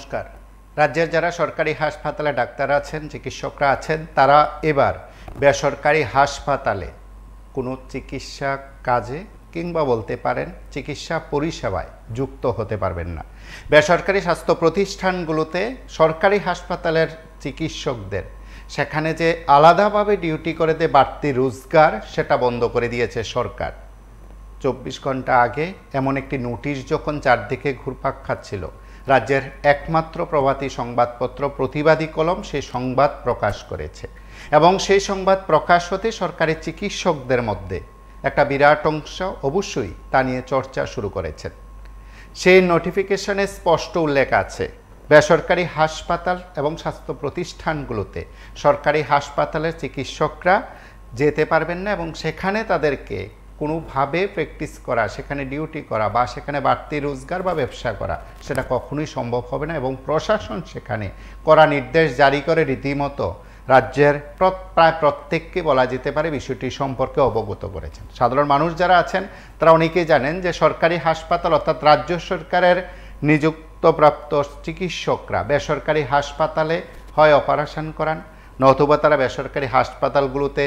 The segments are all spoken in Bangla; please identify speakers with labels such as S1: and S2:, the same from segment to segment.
S1: নমস্কার। রাজ্যের যারা সরকারি হাসপাতালে ডাক্তার আছেন, চিকিৎসকরা আছেন, তারা এবার বেসরকারি হাসপাতালে কোনো চিকিৎসা কাজে কিংবা বলতে পারেন চিকিৎসা পরিষেবায় যুক্ত হতে পারবেন না। বেসরকারি স্বাস্থ্য প্রতিষ্ঠানগুলোতে সরকারি হাসপাতালের চিকিৎসকদের সেখানে যে আলাদাভাবে ডিউটি করে যে বাড়তি রোজগার, সেটা বন্ধ করে দিয়েছে সরকার। 24 ঘন্টা আগে এমন একটি নোটিশ যখন চারদিকে ঘুরপাক খাচ্ছিল, রাজ্যের একমাত্র প্রভাতী সংবাদপত্র প্রতিবাদী কলম সেই সংবাদ প্রকাশ করেছে এবং সেই সংবাদ প্রকাশ হতে সরকারি চিকিৎসকদের মধ্যে একটা বিরাট অংশ অবশ্যই তা নিয়ে চর্চা শুরু করেছেন। সেই নোটিফিকেশনে স্পষ্ট উল্লেখ আছে, বেসরকারি হাসপাতাল এবং স্বাস্থ্য প্রতিষ্ঠানগুলোতে সরকারি হাসপাতালের চিকিৎসকরা যেতে পারবেন না এবং সেখানে তাদেরকে কোনোভাবে প্র্যাকটিস করা, সেখানে ডিউটি করা বা সেখানে বাড়তি রোজগার বা ব্যবসা করা সেটা কখনোই সম্ভব হবে না এবং প্রশাসন সেখানে কড়া নির্দেশ জারি করে রীতিমতো রাজ্যের প্রায় প্রত্যেককে বলা যেতে পারে বিষয়টি সম্পর্কে অবগত করেছেন। সাধারণ মানুষ যারা আছেন তারা অনেকেই জানেন যে সরকারি হাসপাতাল অর্থাৎ রাজ্য সরকারের নিযুক্তপ্রাপ্ত চিকিৎসকরা বেসরকারি হাসপাতালে হয় অপারেশন করান, নতুবা তারা বেসরকারি হাসপাতালগুলোতে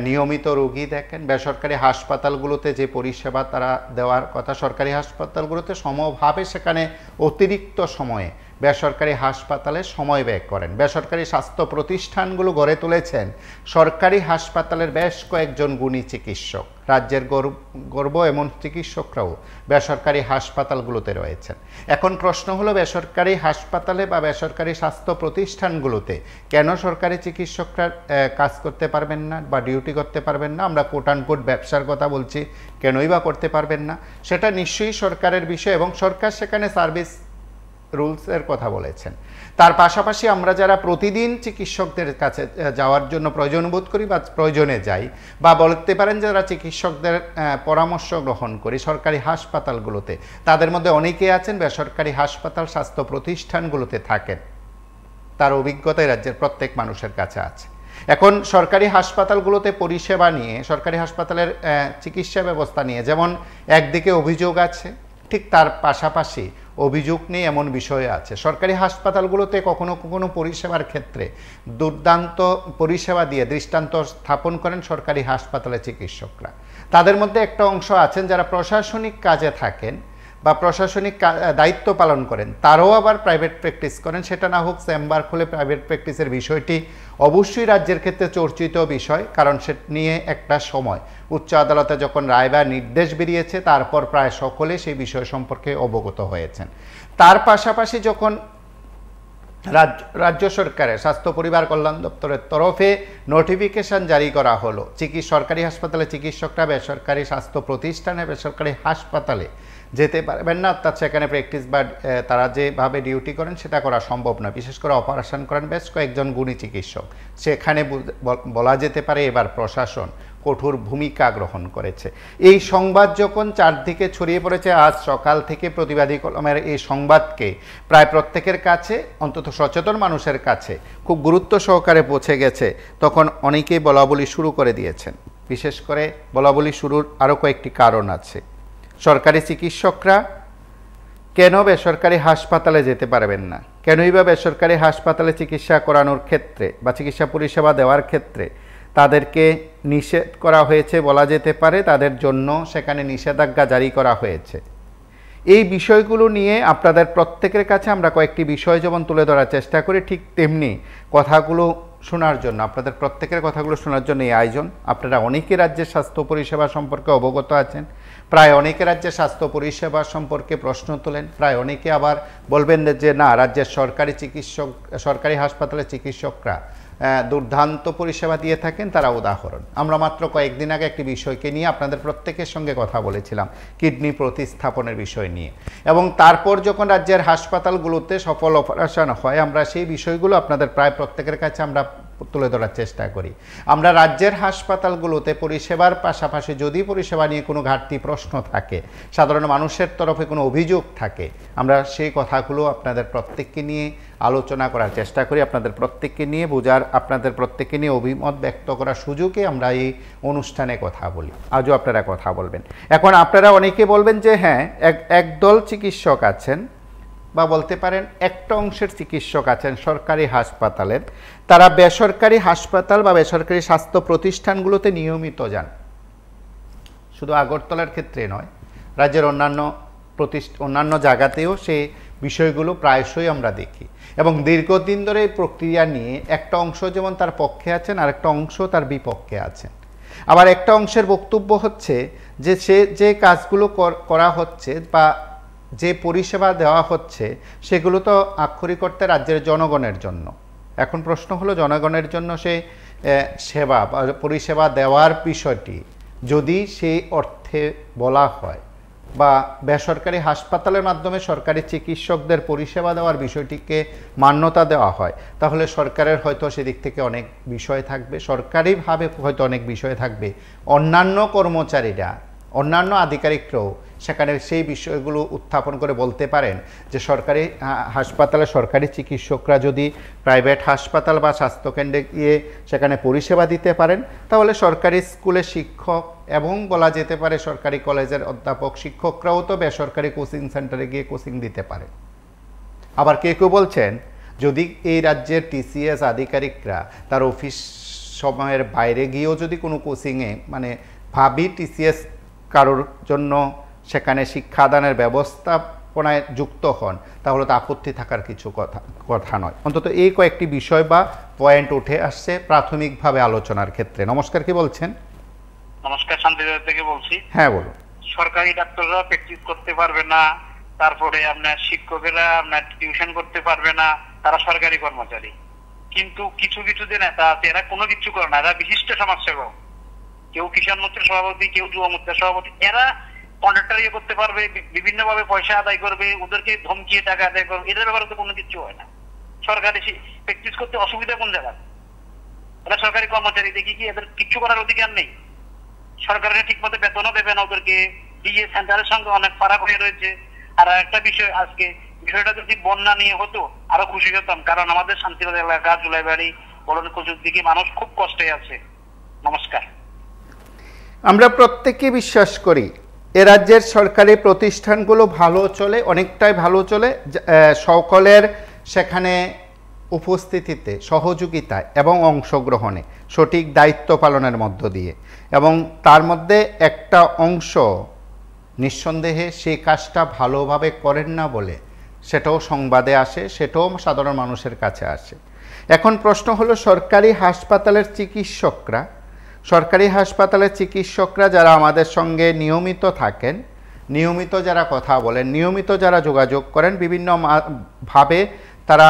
S1: নিয়মিত রোগী দেখেন। বেসরকারি হাসপাতালগুলোতে যে পরিষেবা তারা দেওয়ার কথা, সরকারি হাসপাতালগুলোতে সমভাবে সেখানে অতিরিক্ত সময়ে বেসরকারি হাসপাতালে সময় ব্যয় করেন। বেসরকারি স্বাস্থ্য প্রতিষ্ঠানগুলো গড়ে তুলেছেন সরকারি হাসপাতালের বেশ কয়েকজন গুণী চিকিৎসক। রাজ্যের গর্ব এমন চিকিৎসকরাও বেসরকারি হাসপাতালগুলোতে রয়েছেন। এখন প্রশ্ন হলো, বেসরকারি হাসপাতালে বা বেসরকারি স্বাস্থ্য প্রতিষ্ঠানগুলোতে কেন সরকারি চিকিৎসকরা কাজ করতে পারবেন না বা ডিউটি করতে পারবেন না? আমরা কোট আনকোট ব্যবসার কথা বলছি, কেনই বা করতে পারবেন না? সেটা নিশ্চয়ই সরকারের বিষয় এবং সরকার সেখানে সার্ভিস রুলসের কথা বলেছেন। তার পাশাপাশি আমরা যারা প্রতিদিন চিকিৎসকদের কাছে যাওয়ার জন্য প্রয়োজন বোধ করি বা প্রয়োজনে যাই বা বলতে পারেন যারা চিকিৎসকদের পরামর্শ গ্রহণ করি সরকারি হাসপাতালগুলোতে, তাদের মধ্যে অনেকেই আছেন বেসরকারি হাসপাতাল স্বাস্থ্য প্রতিষ্ঠানগুলোতে থাকেন। তার অভিজ্ঞতাই রাজ্যের প্রত্যেক মানুষের কাছে আছে। এখন সরকারি হাসপাতালগুলোতে পরিষেবা নিয়ে, সরকারি হাসপাতালের চিকিৎসা ব্যবস্থা নিয়ে যেমন একদিকে অভিযোগ আছে, ঠিক তার পাশাপাশি অভিযোগ নেই এমন বিষয় আছে। সরকারি হাসপাতালগুলোতে কখনো কখনো পরিষেবার ক্ষেত্রে দুর্দান্ত পরিষেবা দিয়ে দৃষ্টান্ত স্থাপন করেন সরকারি হাসপাতালের চিকিৎসকরা। তাদের মধ্যে একটা অংশ আছেন যারা প্রশাসনিক কাজে থাকেন বা প্রশাসনিক দায়িত্ব পালন করেন, তারাও আবার প্রাইভেট প্র্যাকটিস করেন। সেটা না হোক চেম্বার খুলে প্রাইভেট প্র্যাকটিসের বিষয়টি অবশ্যই রাজ্যের ক্ষেত্রে চর্চিত বিষয়, কারণ সে নিয়ে একটা সময় উচ্চ আদালতে যখন রায় বা নির্দেশ বেরিয়েছে তারপর প্রায় সকলে সেই বিষয় সম্পর্কে অবগত হয়েছেন। তার পাশাপাশি যখন রাজ্য সরকারের স্বাস্থ্য পরিবার কল্যাণ দপ্তরের তরফে নোটিফিকেশন জারি করা হলো, সরকারি হাসপাতালে চিকিৎসকরা বেসরকারি স্বাস্থ্য প্রতিষ্ঠানে বেসরকারি হাসপাতালে যেতে পারবেন না, অর্থাৎ সেখানে প্র্যাকটিস বা তারা যেভাবে ডিউটি করেন সেটা করা সম্ভব না। বিশেষ করে অপারেশন করেন বেশ কয়েকজন গুণী চিকিৎসক। সেখানে বলা যেতে পারে এবার প্রশাসন কঠোর ভূমিকা গ্রহণ করেছে। এই সংবাদ যখন চারদিকে ছড়িয়ে পড়েছে, আজ সকাল থেকে প্রতিবাদী কলমের এই সংবাদকে প্রায় প্রত্যেকের কাছে, অন্তত সচেতন মানুষের কাছে খুব গুরুত্ব সহকারে পৌঁছে গেছে, তখন অনেকেই বলাবলি শুরু করে দিয়েছেন। বিশেষ করে বলাবলি শুরুর আরও কয়েকটি কারণ আছে। সরকারি চিকিৎসকরা কেন বেসরকারি হাসপাতালে যেতে পারবেন না? কেনই বা বেসরকারি হাসপাতালে চিকিৎসা করানোর ক্ষেত্রে বা চিকিৎসা পরিষেবা দেওয়ার ক্ষেত্রে তাদেরকে নিষেধ করা হয়েছে বলা যেতে পারে, তাদের জন্য সেখানে নিষেধাজ্ঞা জারি করা হয়েছে। এই বিষয়গুলো নিয়ে আপনাদের প্রত্যেকের কাছে আমরা কয়েকটি বিষয় যেমন তুলে ধরার চেষ্টা করি, ঠিক তেমনি কথাগুলো শোনার জন্য, আপনাদের প্রত্যেকের কথাগুলো শোনার জন্য এই আয়োজন। আপনারা অনেকে রাজ্যের স্বাস্থ্য পরিষেবা সম্পর্কে অবগত আছেন, প্রায় অনেকে রাজ্যের স্বাস্থ্য পরিষেবা সম্পর্কে প্রশ্ন তোলেন, প্রায় অনেকে আবার বলবেন যে না, রাজ্যের সরকারি হাসপাতালের চিকিৎসকরা দুর্দান্ত পরিষেবা দিয়ে থাকেন, তারা উদাহরণ। আমরা মাত্র কয়েকদিন আগে একটি বিষয়কে নিয়ে আপনাদের প্রত্যেকের সঙ্গে কথা বলেছিলাম, কিডনি প্রতিস্থাপনের বিষয় নিয়ে, এবং তারপর যখন রাজ্যের হাসপাতালগুলোতে সফল অপারেশন হয় আমরা সেই বিষয়গুলো আপনাদের প্রায় প্রত্যেকের কাছে আমরা তুলে ধরার চেষ্টা করি। আমরা রাজ্যের হাসপাতালগুলোতে পরিষেবার পাশাপাশি যদি পরিষেবা নিয়ে কোনো ঘাটতি প্রশ্ন থাকে, সাধারণ মানুষের তরফে কোনো অভিযোগ থাকে, আমরা সেই কথাগুলো আপনাদের প্রত্যেককে নিয়ে আলোচনা করার চেষ্টা করি, আপনাদের প্রত্যেককে নিয়ে বোঝার, আপনাদের প্রত্যেককে নিয়ে অভিমত ব্যক্ত করার সুযোগে আমরা এই অনুষ্ঠানে কথা বলি। আজও আপনারা কথা বলবেন। এখন আপনারা অনেকে বলবেন যে হ্যাঁ, একদল চিকিৎসক আছেন বা বলতে পারেন একটা অংশের চিকিৎসক আছেন সরকারি হাসপাতালের, তারা বেসরকারি হাসপাতাল বা বেসরকারি স্বাস্থ্য প্রতিষ্ঠানগুলোতে নিয়মিত যান। শুধু আগরতলার ক্ষেত্রে নয়, রাজ্যের অন্যান্য জায়গাতেও সেই বিষয়গুলো প্রায়শই আমরা দেখি। এবং দীর্ঘদিন ধরে এই প্রক্রিয়া নিয়ে একটা অংশ যেমন তার পক্ষে আছেন, আর একটা অংশ তার বিপক্ষে আছেন। আবার একটা অংশের বক্তব্য হচ্ছে যে যে কাজগুলো করা হচ্ছে বা যে পরিষেবা দেওয়া হচ্ছে সেগুলো তো আক্ষরিক অর্থে রাজ্যের জনগণের জন্য। এখন প্রশ্ন হলো, জনগণের জন্য সেই সেবা বা পরিষেবা দেওয়ার বিষয়টি যদি সেই অর্থে বলা হয় বা বেসরকারি হাসপাতালের মাধ্যমে সরকারি চিকিৎসকদের পরিষেবা দেওয়ার বিষয়টিকে মান্যতা দেওয়া হয়, তাহলে সরকারের হয়তো সেদিক থেকে অনেক বিষয় থাকবে, সরকারিভাবে হয়তো অনেক বিষয় থাকবে, অন্যান্য কর্মচারীরা, অন্যান্য আধিকারিকরাও সেখানে সেই বিষয়গুলো উত্থাপন করে বলতে পারেন যে সরকারি হাসপাতালে সরকারি চিকিৎসকরা যদি প্রাইভেট হাসপাতাল বা স্বাস্থ্যকেন্দ্রে গিয়ে সেখানে পরিষেবা দিতে পারেন, তাহলে সরকারি স্কুলের শিক্ষক এবং বলা যেতে পারে সরকারি কলেজের অধ্যাপক শিক্ষকরাও তো বেসরকারি কোচিং সেন্টারে গিয়ে কোচিং দিতে পারে। আবার কেউ বলছেন যদি এই রাজ্যের টিসিএস আধিকারিকরা তার অফিস সময়ের বাইরে গিয়েও যদি কোনো কোচিংয়ে মানে ভাবি টিসিএস কারোর জন্য সেখানে শিক্ষাদানের ব্যবস্থাপনায় যুক্ত হন, তাহলে তো আপত্তি থাকার কিছু কথা নয়। অন্তত এই কয়েকটি বিষয় বা পয়েন্ট উঠে আসছে প্রাথমিকভাবে আলোচনার ক্ষেত্রে। নমস্কার, কি বলছেন?
S2: নমস্কার, শান্তিবাজার থেকে বলছি।
S1: হ্যাঁ বলুন।
S2: সরকারি ডাক্তাররা প্র্যাকটিস করতে পারবে না, তারপরে আপনার শিক্ষকেরা আপনার টিউশন করতে পারবে না, তারা সরকারি কর্মচারী। কিন্তু কিছু কিছু যে নেতা আছে এরা কোনো কিছু করে না, এরা বিশিষ্ট সমাজসেবক, কেউ কিষাণ মোর্চার সভাপতি, কেউ যুব মোর্চার সভাপতি, এরা কন্ট্রাক্টর ইয়ে করতে পারবে, বিভিন্ন ভাবে পয়সা আদায় করবে, ওদেরকে ধমকিয়ে টাকা আদায় করবে, এদের ব্যাপারে তো কোনো কিছু হয় না। সরকারি প্র্যাকটিস করতে অসুবিধা কোন জায়গায়? এরা সরকারি কর্মচারী, দেখি কি এদের কিচ্ছু করার অধিকার নেই? সরকারের ঠিক মতো বেতনও দেবে না ওদেরকে, ডিএ সেন্টারের সঙ্গে অনেক ফারাক হয়ে রয়েছে। আর একটা বিষয়, আজকে বিষয়টা যদি বন্যা নিয়ে হতো আরো খুশি হতাম, কারণ আমাদের শান্তিবাজার এলাকা, জুলাইবাড়ি, বলন কচুর দিকে মানুষ খুব কষ্টে আছে। নমস্কার।
S1: আমরা প্রত্যেকে বিশ্বাস করি এ রাজ্যের সরকারি প্রতিষ্ঠানগুলো ভালো চলে, অনেকটাই ভালো চলে, সকলের সেখানে উপস্থিতিতে, সহযোগিতায় এবং অংশগ্রহণে, সঠিক দায়িত্ব পালনের মধ্য দিয়ে। এবং তার মধ্যে একটা অংশ নিঃসন্দেহে সেই কাজটা ভালোভাবে করেন না বলে সেটাও সংবাদে আসে, সেটাও সাধারণ মানুষের কাছে আসে। এখন প্রশ্ন হলো, সরকারি হাসপাতালের চিকিৎসকরা যারা আমাদের সঙ্গে নিয়মিত থাকেন, নিয়মিত যারা কথা বলেন, নিয়মিত যারা যোগাযোগ করেন, বিভিন্ন ভাবে তারা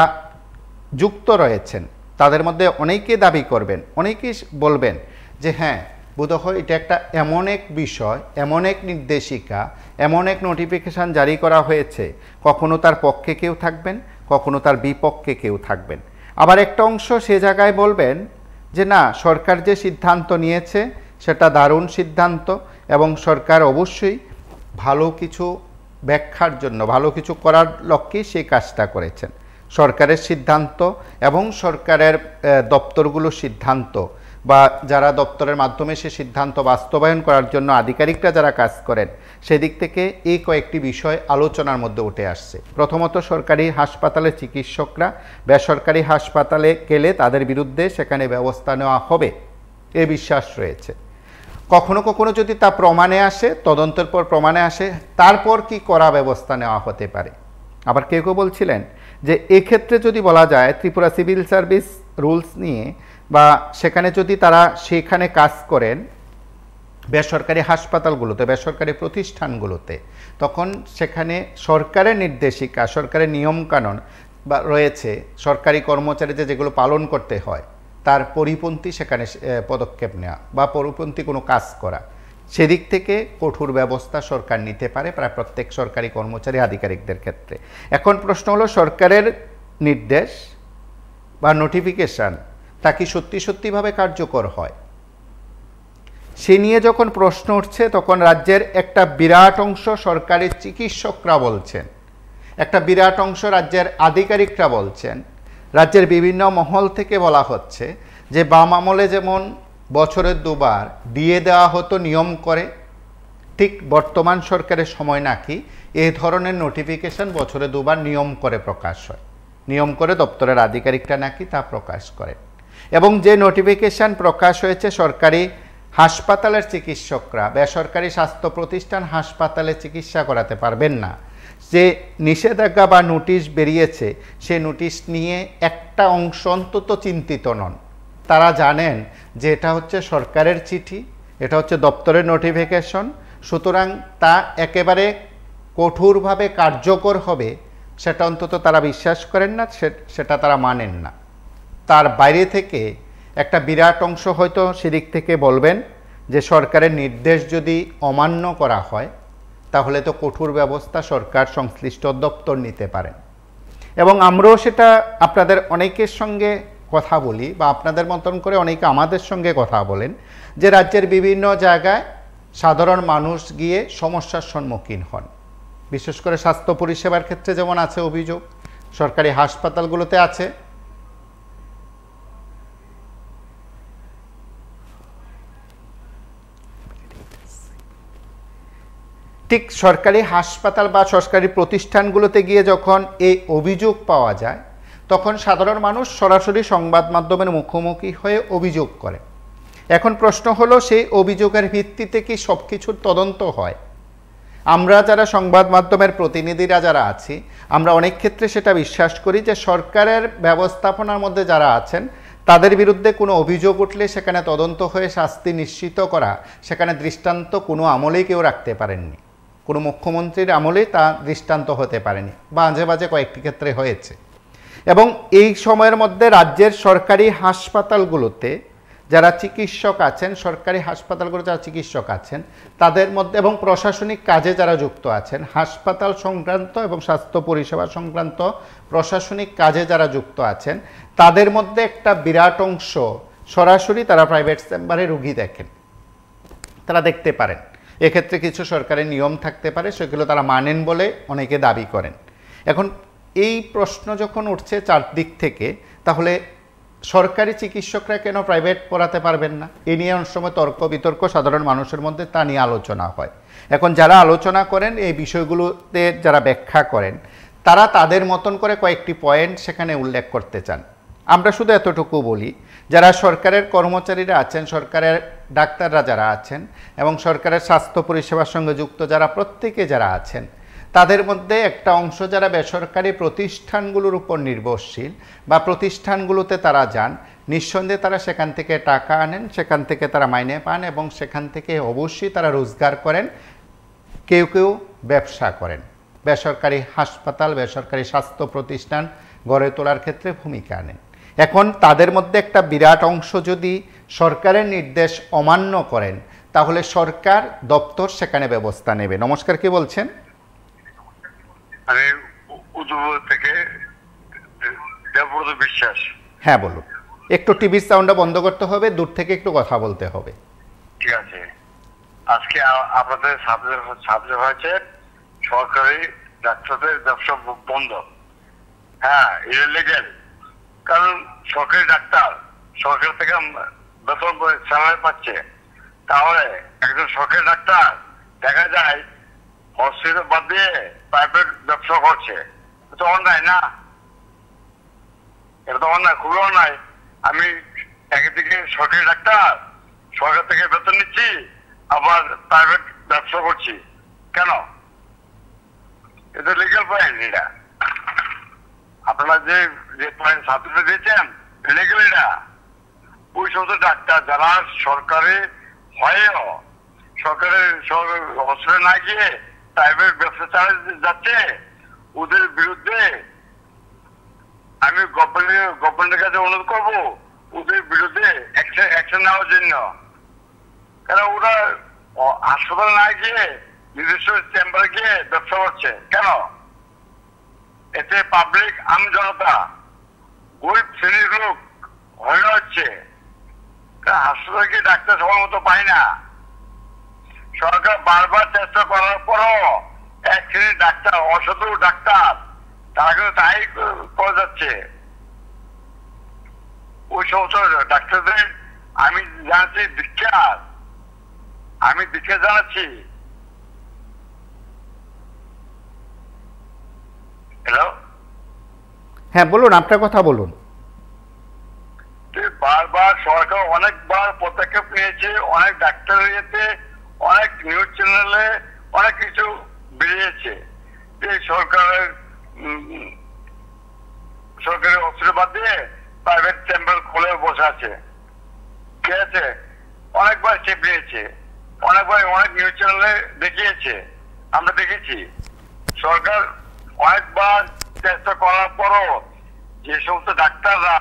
S1: যুক্ত রয়েছেন, তাদের মধ্যে অনেকেই দাবি করবেন, অনেকেই বলবেন যে হ্যাঁ বোধহয় এটা একটা এমন এক বিষয়, এমন এক নির্দেশিকা, এমন এক নোটিফিকেশান জারি করা হয়েছে, কখনো তার পক্ষে কেউ থাকবেন, কখনো তার বিপক্ষে কেউ থাকবেন। আবার একটা অংশ সে জায়গায় বলবেন যে না, সরকার যে সিদ্ধান্ত নিয়েছে সেটা দারুণ সিদ্ধান্ত এবং সরকার অবশ্যই ভালো কিছু ব্যাখ্যার জন্য, ভালো কিছু করার লক্ষ্যেই সেই কাজটা করেছেন। সরকারের সিদ্ধান্ত এবং সরকারের দপ্তরগুলোর সিদ্ধান্ত বা যারা দপ্তরের মাধ্যমে সে সিদ্ধান্ত বাস্তবায়ন করার জন্য আধিকারিকরা যারা কাজ করেন, সেদিক থেকে এই কয়েকটি বিষয় আলোচনার মধ্যে উঠে আসছে। প্রথমত, সরকারি হাসপাতালের চিকিৎসকরা বেসরকারি হাসপাতালে গেলে তাদের বিরুদ্ধে সেখানে ব্যবস্থা নেওয়া হবে এ বিশ্বাস রয়েছে। কখনো কখনো যদি তা প্রমাণে আসে, তদন্তের পর প্রমাণে আসে, তারপর কি করা ব্যবস্থা নেওয়া হতে পারে। আবার কেউ কেউ বলছিলেন যে এক্ষেত্রে যদি বলা যায় ত্রিপুরা সিভিল সার্ভিস রুলস নিয়ে বা সেখানে যদি তারা সেখানে কাজ করেন বেসরকারি হাসপাতালগুলোতে, বেসরকারি প্রতিষ্ঠানগুলোতে, তখন সেখানে সরকারের নির্দেশিকা, সরকারের নিয়মকানুন বা রয়েছে, সরকারি কর্মচারীদের যেগুলো পালন করতে হয় তার পরিপন্থী সেখানে পদক্ষেপ নেওয়া বা পরিপন্থী কোনো কাজ করা, সেদিক থেকে কঠোর ব্যবস্থা সরকার নিতে পারে প্রায় প্রত্যেক সরকারি কর্মচারী আধিকারিকদের ক্ষেত্রে। এখন প্রশ্ন হলো, সরকারের নির্দেশ বা নোটিফিকেশান তা কি সত্যিভাবে কার্যকর হয়? সে নিয়ে যখন প্রশ্ন উঠছে তখন রাজ্যের একটা বিরাট অংশ সরকারি চিকিৎসকরা বলছেন, একটা বিরাট অংশ রাজ্যের আধিকারিকরা বলছেন, রাজ্যের বিভিন্ন মহল থেকে বলা হচ্ছে যে বাম আমলে যেমন বছরে 2বার দিয়ে দেওয়া হতো নিয়ম করে, ঠিক বর্তমান সরকারের সময় নাকি এই ধরনের নোটিফিকেশন বছরে দুবার নিয়ম করে প্রকাশ হয়, নিয়ম করে দপ্তরের আধিকারিকরা নাকি তা প্রকাশ করেন। এবং যে নোটিফিকেশন প্রকাশ হয়েছে, সরকারি হাসপাতালের চিকিৎসকরা বেসরকারি স্বাস্থ্য প্রতিষ্ঠান হাসপাতালে চিকিৎসা করাতে পারবেন না, যে নিষেধাজ্ঞা বা নোটিশ বেরিয়েছে, সে নোটিশ নিয়ে একটা অংশ অন্তত চিন্তিত নন। তারা জানেন যে এটা হচ্ছে সরকারের চিঠি, এটা হচ্ছে দপ্তরের নোটিফিকেশন, সুতরাং তা একেবারে কঠোরভাবে কার্যকর হবে সেটা অন্তত তারা বিশ্বাস করেন না, সেটা তারা মানেন না। তার বাইরে থেকে একটা বিরাট অংশ হয়তো সেদিক থেকে বলবেন যে সরকারের নির্দেশ যদি অমান্য করা হয় তাহলে তো কঠোর ব্যবস্থা সরকার সংশ্লিষ্ট দপ্তর নিতে পারেন। এবং আমরাও সেটা আপনাদের অনেকের সঙ্গে কথা বলি, বা আপনাদের মতন করে অনেকে আমাদের সঙ্গে কথা বলেন, যে রাজ্যের বিভিন্ন জায়গায় সাধারণ মানুষ গিয়ে সমস্যার সম্মুখীন হন। বিশেষ করে স্বাস্থ্য পরিষেবার ক্ষেত্রে যেমন আছে অভিযোগ, সরকারি হাসপাতালগুলোতে আছে। ঠিক সরকারি হাসপাতাল বা সরকারি প্রতিষ্ঠানগুলোতে গিয়ে যখন এই অভিযোগ পাওয়া যায়, তখন সাধারণ মানুষ সরাসরি সংবাদ মাধ্যমের মুখোমুখি হয়ে অভিযোগ করে। এখন প্রশ্ন হলো, সেই অভিযোগের ভিত্তিতে কি সব কিছুর তদন্ত হয়? আমরা যারা সংবাদ মাধ্যমের প্রতিনিধিরা যারা আছি, আমরা অনেক ক্ষেত্রে সেটা বিশ্বাস করি যে সরকারের ব্যবস্থাপনার মধ্যে যারা আছেন তাদের বিরুদ্ধে কোনো অভিযোগ উঠলে সেখানে তদন্ত হয়ে শাস্তি নিশ্চিত করা, সেখানে দৃষ্টান্ত কোনো আমলেই কেউ রাখতে পারেননি। কোনো মুখ্যমন্ত্রীর আমলে তা দৃষ্টান্ত হতে পারেনি, বাজে বাজে কয়েকটি ক্ষেত্রে হয়েছে। এবং এই সময়ের মধ্যে রাজ্যের সরকারি হাসপাতালগুলোতে যারা চিকিৎসক আছেন, সরকারি হাসপাতালগুলো যারা চিকিৎসক আছেন তাদের মধ্যে, এবং প্রশাসনিক কাজে যারা যুক্ত আছেন, হাসপাতাল সংক্রান্ত এবং স্বাস্থ্য পরিষেবা সংক্রান্ত প্রশাসনিক কাজে যারা যুক্ত আছেন, তাদের মধ্যে একটা বিরাট অংশ সরাসরি তারা প্রাইভেট চেম্বারে রুগী দেখেন, তারা দেখতে পারেন। এক্ষেত্রে কিছু সরকারের নিয়ম থাকতে পারে, সেগুলো তারা মানেন বলে অনেকে দাবি করেন। এখন এই প্রশ্ন যখন উঠছে চারদিক থেকে, তাহলে সরকারি চিকিৎসকরা কেন প্রাইভেট পড়াতে পারবেন না? এ নিয়ে অনেক সময় তর্ক বিতর্ক সাধারণ মানুষের মধ্যে, তা নিয়ে আলোচনা হয়। এখন যারা আলোচনা করেন, এই বিষয়গুলোতে যারা ব্যাখ্যা করেন, তারা তাদের মতন করে কয়েকটি পয়েন্ট সেখানে উল্লেখ করতে চান। আমরা শুধু এতটুকু বলি, যারা সরকারের কর্মচারীরা আছেন, সরকারের ডাক্তাররা যারা আছেন এবং সরকারের স্বাস্থ্য পরিষেবার সঙ্গে যুক্ত যারা প্রত্যেকে যারা আছেন, তাদের মধ্যে একটা অংশ যারা বেসরকারি প্রতিষ্ঠানগুলোর উপর নির্ভরশীল বা প্রতিষ্ঠানগুলোতে তারা যান, নিঃসন্দেহে তারা সেখান থেকে টাকা আনেন, সেখান থেকে তারা মাইনে পান এবং সেখান থেকে অবশ্যই তারা রোজগার করেন, কেউ কেউ ব্যবসা করেন। বেসরকারি হাসপাতাল, বেসরকারি স্বাস্থ্য প্রতিষ্ঠান গড়ে তোলার ক্ষেত্রে ভূমিকা নেন। এখন তাদের মধ্যে একটা বিরাট অংশ যদি সরকারের নির্দেশ অমান্য করেন, তাহলে সরকার দপ্তর সেখানে ব্যবস্থা নেবে। নমস্কার, কে বলছেন?
S3: আমি উদয়পুর থেকে দেবব্রত বিশ্বাস।
S1: হ্যাঁ বলুন। একটু টিভির সাউন্ডটা বন্ধ করতে হবে, দূর থেকে একটু কথা বলতে হবে।
S3: ঠিক আছে। আজকে আপনাদের সাবজেক্ট হয়েছে সরকারি ডাক্তারদের ব্যবসা বন্ধ। হ্যাঁ, ইলিগেল। কারণ সরকারি ডাক্তার সরকার থেকে বেতন স্যালারি পাচ্ছে, তাহলে একজন সরকারি ডাক্তার দেখা যায় হসপিটাল বাদ দিয়ে প্রাইভেট ব্যবসা করছে। এটা অন্যায় না? এটা তো অন্যায়, খুবই অন্যায়। আমি একদিকে সরকারি ডাক্তার, সরকার থেকে বেতন নিচ্ছি, আবার প্রাইভেট ব্যবসা করছি, কেন? এটা লিগ্যাল পয়েন্ট। এটা আপনারা যে পয়েন্ট সাবজেক্ট দিয়েছেন লিগ্যাল। এটা ওই সমস্ত ডাক্তার যারা সরকারি হয়েও সরকারের হসপিটাল না গিয়ে প্রাইভেট ব্যবসা চালিয়ে যাচ্ছে, ওদের বিরুদ্ধে আমি গভর্নমেন্টের কাছে অনুরোধ করবো ওদের বিরুদ্ধে অ্যাকশন নেওয়ার জন্য। কারণ ওরা হাসপাতাল না গিয়ে নিজস্ব চেম্বারে গিয়ে ব্যবসা করছে, কেন? এতে পাবলিক আম জনতা, গরিব শ্রেণীর লোক হয়রান হচ্ছে। হাসপাতালে গিয়ে ডাক্তার সময় মতো পায় না। সরকার বারবার চেষ্টা করার পরও এক শ্রেণীর ডাক্তার, অসাধু ডাক্তার, তারা কিন্তু তাই করে যাচ্ছে। ওই সমস্ত ডাক্তারদের আমি জানাচ্ছি দীক্ষা জানাচ্ছি হ্যালো,
S1: হ্যাঁ বলুন, আপনার কথা বলুন।
S3: বারবার সরকার অনেকবার পদক্ষেপ নিয়েছে, অনেক ডাক্তারের ইয়েতে, অনেক নিউজ চ্যানেলে অনেক কিছু বেরিয়েছে যে সরকারের অস্ত্র বাদ দিয়ে প্রাইভেট চেম্বার খুলে বসে আছে, ঠিক আছে? অনেকবার স্টেপ নিয়েছে, অনেকবার অনেক নিউজ চ্যানেলে দেখিয়েছে, আমরা দেখেছি। সরকার অনেকবার চেষ্টা করার পরও যে সমস্ত ডাক্তাররা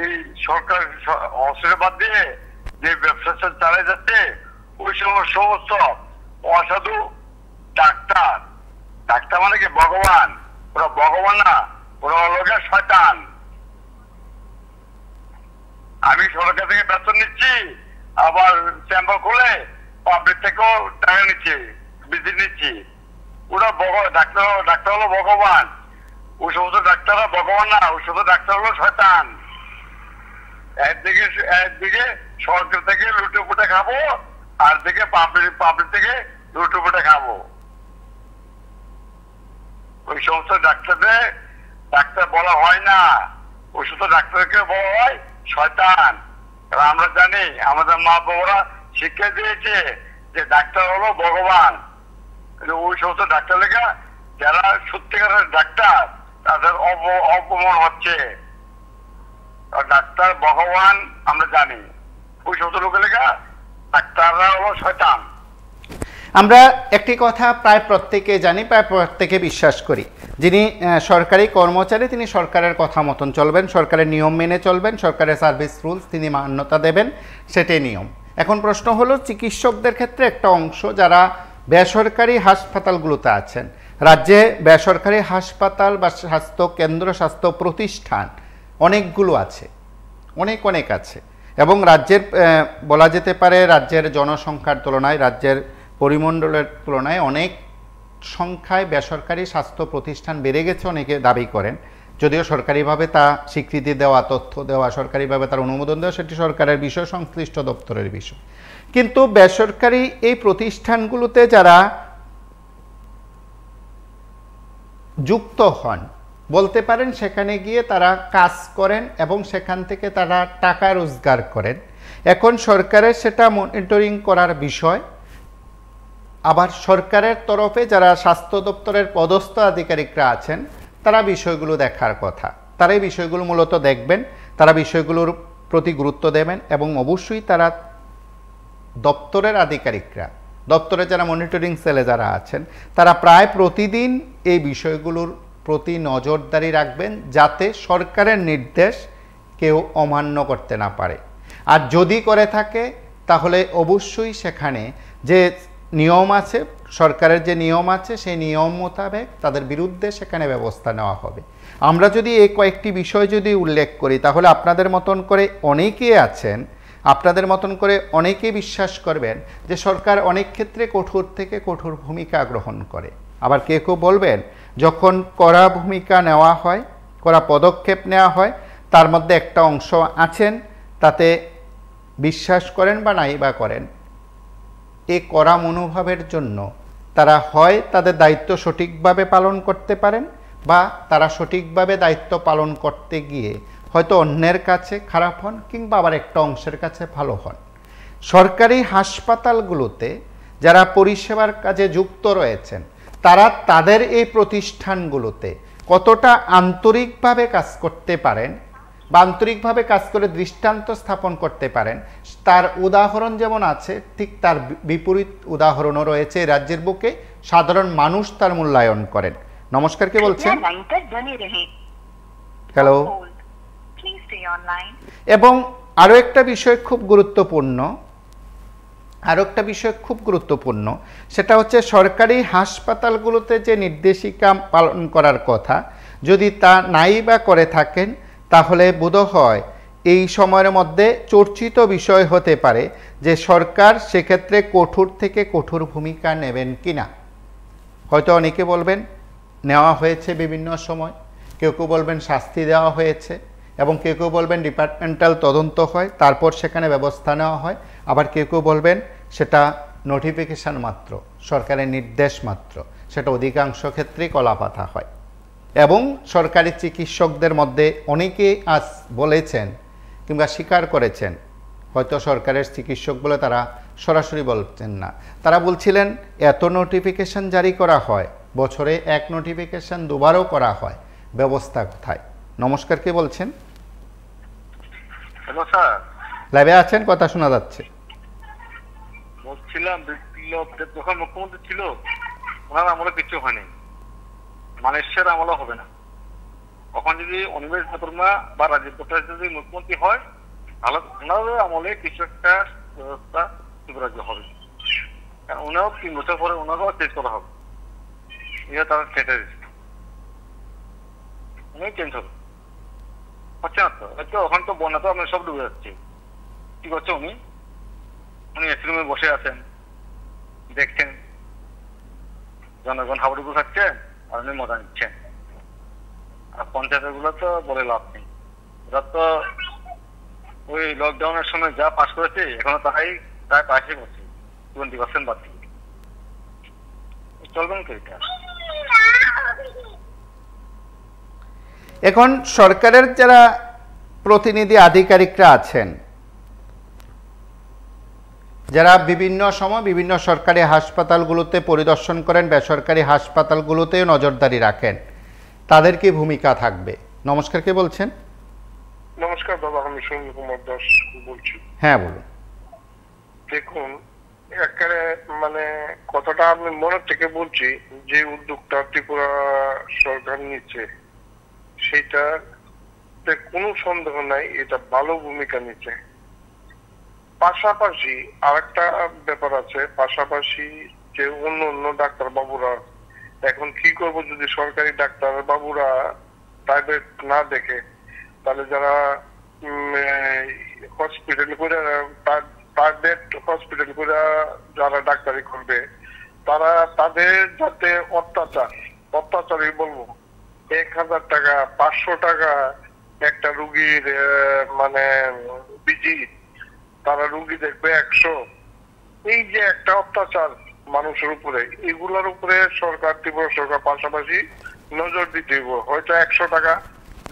S3: এই সরকার অস্ত্র বাদ দিয়ে যে ব্যবসা চালিয়ে যাচ্ছে, ওই সমস্ত অসাধু ডাক্তার, ডাক্তার মানে কি ভগবান, ওরা ভগবান না, ওরা অলগা শয়তান। আমি সরকার থেকে বেতন নিচ্ছি, আবার চেম্বার খুলে পাবলিক থেকেও টাকা নিচ্ছি, ভিজিট নিচ্ছি। ওরা ডাক্তার হলো ভগবান, ওই সমস্ত ডাক্তাররা ভগবান না, ওই সমস্ত ডাক্তার হলো শয়তান। একদিকে সরকার থেকে লুটে পুটে খাবো, আর দিকে পাবলিক থেকে লুটে পুটে খাবো। ওই সমস্ত ডাক্তার বলা হয় না, ওই সমস্ত ডাক্তারকে বলা হয় শয়তান। আমরা জানি, আমাদের মা বাবারা শিক্ষা দিয়েছে যে ডাক্তার হলো ভগবান। ওই সমস্ত ডাক্তার লেখা যারা সত্যিকারের ডাক্তার, তাদের অপমান হচ্ছে। ডাক্তার ভগবান আমরা জানি, ওই সমস্ত লোকের লেখা ডাক্তাররা হলো শয়তান।
S1: আমরা একটি কথা প্রায় প্রত্যেকে জানি, প্রায় প্রত্যেকে বিশ্বাস করি, যিনি সরকারি কর্মচারী তিনি সরকারের কথা মতন চলবেন, সরকারের নিয়ম মেনে চলবেন, সরকারের সার্ভিস রুলস তিনি মান্যতা দেবেন, সেটাই নিয়ম। এখন প্রশ্ন হলো চিকিৎসকদের ক্ষেত্রে একটা অংশ যারা বেসরকারি হাসপাতালগুলোতে আছেন, রাজ্যে বেসরকারি হাসপাতাল বা স্বাস্থ্য কেন্দ্র, স্বাস্থ্য প্রতিষ্ঠান অনেকগুলো আছে, অনেক আছে, এবং রাজ্যের বলা যেতে পারে রাজ্যের জনসংখ্যার তুলনায়, রাজ্যের পরিমণ্ডলের তুলনায় অনেক সংখ্যায় বেসরকারি স্বাস্থ্য প্রতিষ্ঠান বেড়ে গেছে, অনেকে দাবি করেন। যদিও সরকারিভাবে তা স্বীকৃতি দেওয়া, তথ্য দেওয়া, সরকারিভাবে তার অনুমোদন দেওয়া সেটি সরকারের বিষয়, সংশ্লিষ্ট দপ্তরের বিষয়। কিন্তু বেসরকারি এই প্রতিষ্ঠানগুলোতে যারা যুক্ত হন, বলতে পারেন সেখানে গিয়ে তারা কাজ করেন এবং সেখান থেকে তারা টাকা রোজগার করেন। এখন সরকারের সেটা মনিটরিং করার বিষয়, আবার সরকারের তরফে যারা স্বাস্থ্য দপ্তরের পদস্থ আধিকারিকরা আছেন তারা বিষয়গুলো দেখার কথা। তারা এই বিষয়গুলো মূলত দেখবেন, তারা বিষয়গুলোর প্রতি গুরুত্ব দেবেন, এবং অবশ্যই তারা দপ্তরের আধিকারিকরা, দপ্তরে যারা মনিটরিং সেলে যারা আছেন, তারা প্রায় প্রতিদিন এই বিষয়গুলোর প্রতি নজরদারি রাখবেন, যাতে সরকারের নির্দেশ কেউ অমান্য করতে না পারে। আর যদি করে থাকে তাহলে অবশ্যই সেখানে যে নিয়ম আছে, সরকারের যে নিয়ম আছে, সেই নিয়ম মোতাবেক তাদের বিরুদ্ধে সেখানে ব্যবস্থা নেওয়া হবে। আমরা যদি এই কয়েকটি বিষয় যদি উল্লেখ করি, তাহলে আপনাদের মতন করে অনেকেই আছেন, আপনাদের মতন করে অনেকেই বিশ্বাস করবেন যে সরকার অনেক ক্ষেত্রে কঠোর থেকে কঠোর ভূমিকা গ্রহণ করে। আবার কেউ বলবেন যখন কড়া ভূমিকা নেওয়া হয়, কড়া পদক্ষেপ নেওয়া হয়, তার মধ্যে একটা অংশ আছেন তাতে বিশ্বাস করেন বা নাই বা করেন, এই কড়া মনোভাবের জন্য তারা হয় তাদের দায়িত্ব সঠিকভাবে পালন করতে পারেন, বা তারা সঠিকভাবে দায়িত্ব পালন করতে গিয়ে হয়তো অন্যের কাছে খারাপ হন, কিংবা আবার একটা অংশের কাছে ভালো হন। সরকারি হাসপাতালগুলোতে যারা পরিষেবার কাজে যুক্ত রয়েছেন, তারা তাদের এই প্রতিষ্ঠানগুলোতে কতটা আন্তরিকভাবে কাজ করতে পারেন বা আন্তরিকভাবে কাজ করে দৃষ্টান্ত স্থাপন করতে পারেন, তার উদাহরণ যেমন আছে, ঠিক তার বিপরীত উদাহরণও রয়েছে রাজ্যের বুকে। সাধারণ মানুষ তার মূল্যায়ন করেন। নমস্কার, কে বলছেন? হ্যালো। এবং আরও একটা বিষয় খুব গুরুত্বপূর্ণ, সেটা হচ্ছে সরকারি হাসপাতালগুলোতে যে নির্দেশিকা পালন করার কথা, যদি তা নাই বা করে থাকেন, তাহলে বোধহয় এই সময়ের মধ্যে চর্চিত বিষয় হতে পারে যে সরকার সেক্ষেত্রে কঠোর থেকে কঠোর ভূমিকা নেবেন কিনা। হয়তো অনেকে বলবেন নেওয়া হয়েছে বিভিন্ন সময়, কেউ বলবেন শাস্তি দেওয়া হয়েছে, এবং কেউ বলবেন ডিপার্টমেন্টাল তদন্ত হয়, তারপর সেখানে ব্যবস্থা নেওয়া হয়। আবার কেউ বলবেন সেটা নোটিফিকেশান মাত্র, সরকারের নির্দেশ মাত্র, সেটা অধিকাংশ ক্ষেত্রেই কলাপাতা হয়। এবং সরকারি চিকিৎসকদের মধ্যে অনেকে আজ বলেছেন কিংবা স্বীকার করেছেন, হয়তো সরকারের চিকিৎসক বলে তারা সরাসরি বলছেন না, তারা বলছিলেন এত নোটিফিকেশন জারি করা হয়, বছরে এক নোটিফিকেশন দুবারও করা হয়, ব্যবস্থা কোথায়? নমস্কার, কে বলছেন?
S3: হ্যালো স্যার,
S1: লাইভে আছেন, কথা শোনা যাচ্ছে।
S3: বলছিলাম যখন মুখ্যমন্ত্রী ছিল ওনার আমলে কিছু হয়নি, মালয়েশিয়ার আমলে হবে না। তখন যদি অনিমেষ দেববর্মা বা রাজীব ভট্টাচার্য যদি মুখ্যমন্ত্রী হয় তাহলে ওনার আমলে কিছু একটা ব্যবস্থা সুবিরাজ্য হবে, কারণ ওনারও 3 বছর পরে ওনারও চেঞ্জ করা হবে, এটা তার স্ট্র্যাটেজি, উনি চেঞ্জ হবে। হচ্ছে না তো? হয়তো ওখান তো বন্যা তো আপনার সব ডুবে যাচ্ছে, কি করছে উনি এসি রুমে বসে আছেন, দেখছেন জনগণ হাবুডুবু খাচ্ছে আর উনি মজা নিচ্ছেন। আর পঞ্চায়েতের গুলো তো বলে লাভ নেই, ওরা তো ওই লকডাউনের সময় যা পাস করেছে এখনো তাই প্রায় পাশে করছে, 20% বাদ দিয়ে চলবেন তো এটা।
S1: এখন সরকারের যারা প্রতিনিধি আধিকারিকরা আছেন, যারা বিভিন্ন সময় বিভিন্ন সরকারি হাসপাতালগুলোতে পরিদর্শন করেন, বেসরকারি হাসপাতালগুলোতেও নজরদারি রাখেন, তাদের কি ভূমিকা থাকবে? নমস্কার, কে বলছেন?
S4: নমস্কার দাদা, আমি সুনীল কুমার দাস বলছি।
S1: হ্যাঁ বলুন।
S4: দেখুন, একেবারে মানে কথাটা আমি মনের থেকে বলছি, যে উদ্যোগটা ত্রিপুরা সরকার নিচ্ছে সেটাতে কোনো সন্দেহ নাই, এটা ভালো ভূমিকা নিচ্ছে। পাশাপাশি আরেকটা ব্যাপার আছে, পাশাপাশি যে অন্য অন্য ডাক্তার বাবুরা এখন কি করব, যদি সরকারি ডাক্তার বাবুরা প্রাইভেট না দেখে, তাহলে যারা হসপিটাল করে প্রাইভেট হসপিটাল করে যারা ডাক্তারি করবে, তারা তাদের যাতে অত্যাচারই বলবো, 1000 টাকা 500 টাকা একটা রুগীর মানে ভিজিট, তারা রুগী দেখবে 100, এই যে একটা অত্যাচার মানুষের উপরে, এগুলার উপরে সরকার, ত্রিপুরা সরকার পাশাপাশি নজর দিতে হবে। হয়তো 100 টাকা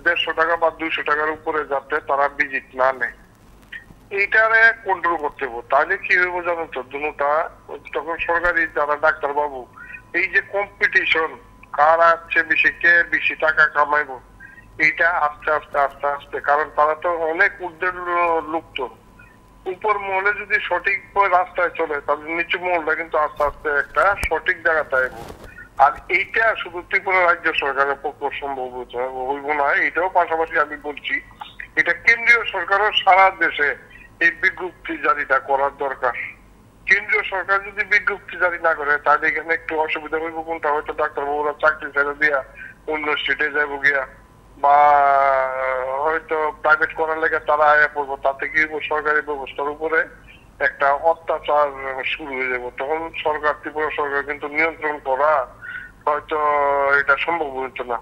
S4: 150 টাকা বা 200 টাকার উপরে যাতে তারা ভিজিট না নেয়, এইটারে কন্ট্রোল করতে হবে। তাহলে কি হইব জানো তো, দুটা তখন সরকারি যারা ডাক্তার বাবু, এই যে কম্পিটিশন, কার আছে বেশি, কে বেশি টাকা কামাইবো, এইটা আস্তে আস্তে আস্তে আস্তে, কারণ তারা তো অনেক ঊর্ধ্বের লোক, তো উপর মহলে যদি সঠিক রাস্তায় চলে তাহলে নিচু মহলটা কিন্তু আস্তে আস্তে একটা সঠিক জায়গাতে আইব। আর এইটা শুধু ত্রিপুরা রাজ্য সরকারের পক্ষে সম্ভব হইব না, এটাও পাশাপাশি আমি বলছি এটা কেন্দ্রীয় সরকারও সারা দেশে এই বিজ্ঞপ্তি জারিটা করার দরকার। কেন্দ্রীয় সরকার যদি বিজ্ঞপ্তি জারি না করে তাহলে এখানে একটু অসুবিধা হইব, কোনটা হয়তো ডাক্তারবাবুরা চাকরি ছেড়ে দিয়া অন্য স্টেটে যাবো গিয়া, বা হয়তো প্রাইভেট করার লেগে তারা আয়া পড়বো, তাতে কি সরকারি ব্যবস্থার উপরে একটা অত্যাচার শুরু হয়ে যাবো। তখন সরকার, ত্রিপুরা সরকার কিন্তু নিয়ন্ত্রণ করা হয়তো এটা সম্ভব হতো না।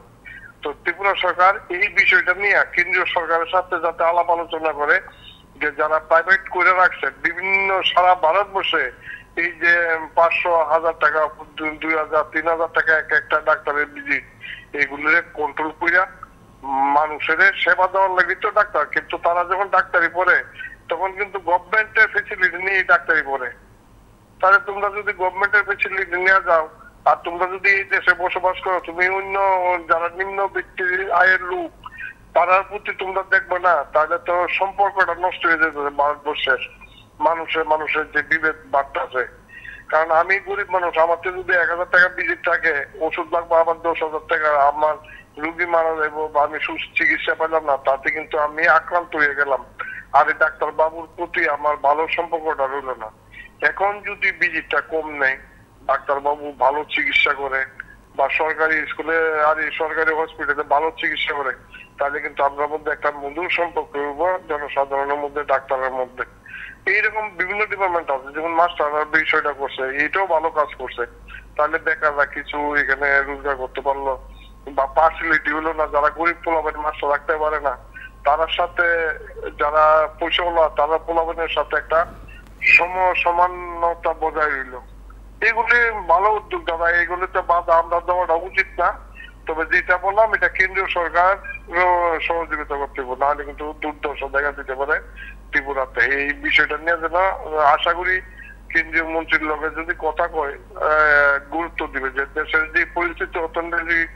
S4: তো ত্রিপুরা সরকার এই বিষয়টা নিয়ে কেন্দ্রীয় সরকারের সাথে যাতে আলাপ আলোচনা করে, যে যারা প্রাইভেট করে রাখছে বিভিন্ন সারা ভারতবর্ষে, এই যে 500, 1000 টাকা, 2000, 3000 টাকা একটা ডাক্তারের ভিজিট, এগুলো কন্ট্রোল কইরা মানুষের সেবা দেওয়ার লাগে তো ডাক্তার, কিন্তু তারা যখন ডাক্তারি পড়ে তখন কিন্তু গভর্নমেন্টের ফেসিলিটি নিয়ে ডাক্তারি পড়ে। তাহলে তোমরা যদি গভর্নমেন্টের ফেসিলিটি নিয়ে যাও আর তোমরা যদি এই দেশে বসবাস করো, তুমি অন্য যারা নিম্ন ব্যক্তির আয়ের লোক তারার প্রতি তোমরা দেখবে না, তাহলে তো সম্পর্কটা নষ্ট হয়ে যেতে ভারতবর্ষের মানুষের যে বিভেদ বার্তা আছে। কারণ আমি গরিব মানুষ, আমার তো যদি 1000 টাকা ভিজিট থাকে, ওষুধ লাগবে আমার 10,000 টাকা, আমার রুগী মারা যাবো বা আমি চিকিৎসা পেলাম না, তাতে কিন্তু আমি আক্রান্ত হয়ে গেলাম, আর এই ডাক্তার বাবুর প্রতি আমার ভালো সম্পর্কটা রইল না। এখন যদি ভিজিটটা কম নেই, ডাক্তার বাবু ভালো চিকিৎসা করে, বা সরকারি স্কুলে আর সরকারি হসপিটালে ভালো চিকিৎসা করে, তাহলে কিন্তু আমরা মধ্যে একটা মধুর সম্পর্ক হইব জনসাধারণের মধ্যে, ডাক্তারের মধ্যে। এইরকম বিভিন্ন ডিপার্টমেন্ট আছে, যেমন মাস্টাররা বিষয়টা করছে, এইটাও ভালো কাজ করছে, তাহলে বেকাররা কিছু এখানে রোজগার করতে পারলো, বা পার্সিলিটি হলো না, যারা গরিব পোলাপানি মাস্টার রাখতে পারে না, তার সাথে যারা পয়সা হলো তারা পোলাপানের সাথে একটা সমানতা বজায় রইল। এগুলি ভালো উদ্যোগ দাদা, এগুলিতে বাধা আমরা দেওয়াটা উচিত না। তবে যেটা বললাম এটা কেন্দ্রীয় সরকার সহযোগিতা করতে হবে, নাহলে কিন্তু দুর্দশা দেখা দিতে পারে ত্রিপুরাতে। এই বিষয়টা নিয়ে যেন আশা করি কেন্দ্রীয় মন্ত্রীর লগে যদি কথা কয় গুরুত্ব দিবে, যে দেশের যে পরিস্থিতি, অর্থনৈতিক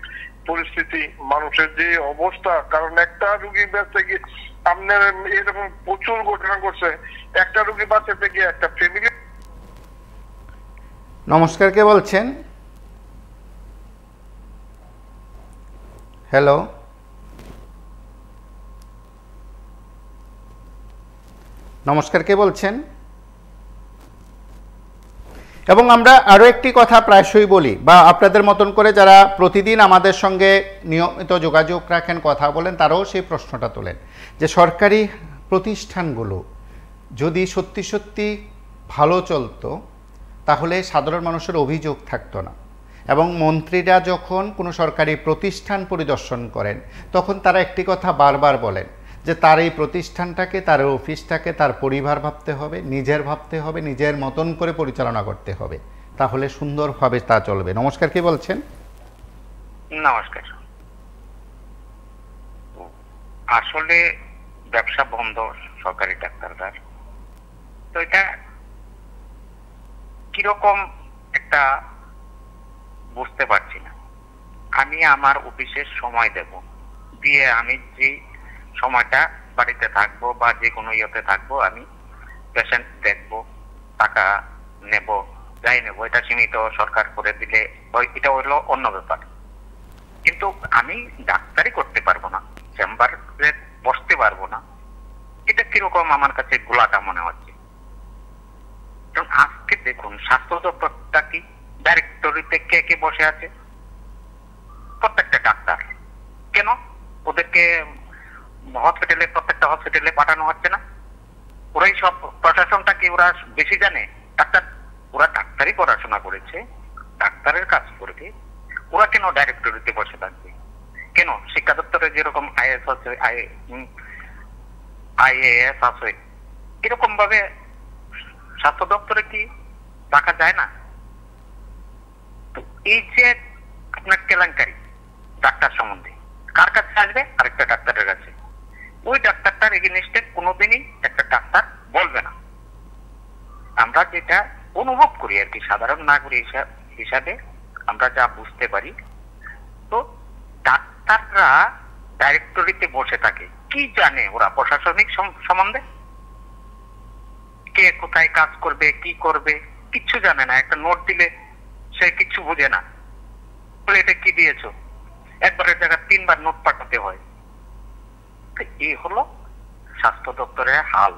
S4: পরিস্থিতি, মানুষের যে অবস্থা, কারণ একটা রুগী বেঁচতে গিয়ে আপনার এরকম প্রচুর ঘটনা করছে, একটা রুগী বাঁচাতে গিয়ে একটা ফ্যামিলি।
S1: নমস্কার, কে বলছেন? হ্যালো, নমস্কার, কে বলছেন? এবং আমরা আরও একটি কথা প্রায়শই বলি, বা আপনাদের মতন করে যারা প্রতিদিন আমাদের সঙ্গে নিয়মিত যোগাযোগ রাখেন, কথা বলেন, তারাও সেই প্রশ্নটা তোলেন যে সরকারি প্রতিষ্ঠানগুলো যদি সত্যি সত্যি ভালো চলতো তাহলে সাধারণ মানুষের অভিযোগ থাকতো না। এবং মন্ত্রীরা যখন কোনো সরকারি প্রতিষ্ঠান পরিদর্শন করেন তখন তারা একটি কথা বারবার বলেন যে তার এই প্রতিষ্ঠানটাকে, তার অফিসটাকে তার পরিবার ভাবতে হবে, নিজের ভাবতে হবে, নিজের মতন করে পরিচালনা করতে হবে, তাহলে সুন্দরভাবে তা চলবে। নমস্কার, কে বলছেন?
S5: নমস্কার। আসলে ব্যবসা বন্ধ সরকারি ডাক্তাররা, তো এটা কিরকম একটা বুঝতে পারছি না। আমি আমার অফিসের সময় দেব, দিয়ে আমি যে সময়টা বাড়িতে থাকবো বা যে কোনো ইয়েতে থাকবো, আমি পেশেন্ট দেখবো, টাকা নেব, যাই নেব, এটা সীমিত সরকার করে দিলে এটা হইলো অন্য ব্যাপার। কিন্তু আমি ডাক্তারি করতে পারবো না, চেম্বারে বসতে পারবো না, এটা কিরকম আমার কাছে গোলাটা মনে হচ্ছে। আজকে দেখুন স্বাস্থ্য দপ্তরটা কি, ডাইরেক্টরিতে কে কে বসে আছে? প্রত্যেকটা ডাক্তার। কেন ওদেরকে হসপিটালে, প্রত্যেকটা হসপিটালে পাঠানো হচ্ছে না? ওরাই সব, প্রশাসনটা কি ওরা বেশি জানে? ওরা ডাক্তারি পড়াশোনা করেছে, ডাক্তারের কাজ করবে, ওরা কেন ডাইরেক্টরিতে বসে থাকবে? কেন শিক্ষা দপ্তরে যেরকম আইএস আছে, আইএএস আছে, এরকম ভাবে স্বাস্থ্য দপ্তরে কি রাখা যায় না? তো এই যে আপনার কেলেঙ্কারি ডাক্তার সম্বন্ধে, কার কাছে আসবে? আরেকটা ডাক্তারের কাছে। ওই ডাক্তারটার এগেইনস্টে কোনোদিনই একটা ডাক্তার বলবে না। আমরা যেটা অনুভব করি আর কি, সাধারণ নাগরিক হিসাবে আমরা যা বুঝতে পারি, তো ডাক্তাররা ডাইরেক্টরিতে বসে থাকে, কি জানে ওরা প্রশাসনিক সম্বন্ধে? কে কোথায় কাজ করবে, কি করবে, কিচ্ছু জানে না। একটা নোট দিলে সে কিচ্ছু বুঝে না, বলে এটা কি দিয়েছো, একবারের জায়গায় 3 বার নোট পাঠাতে হয়। এই হলো স্বাস্থ্য দপ্তরের হাল।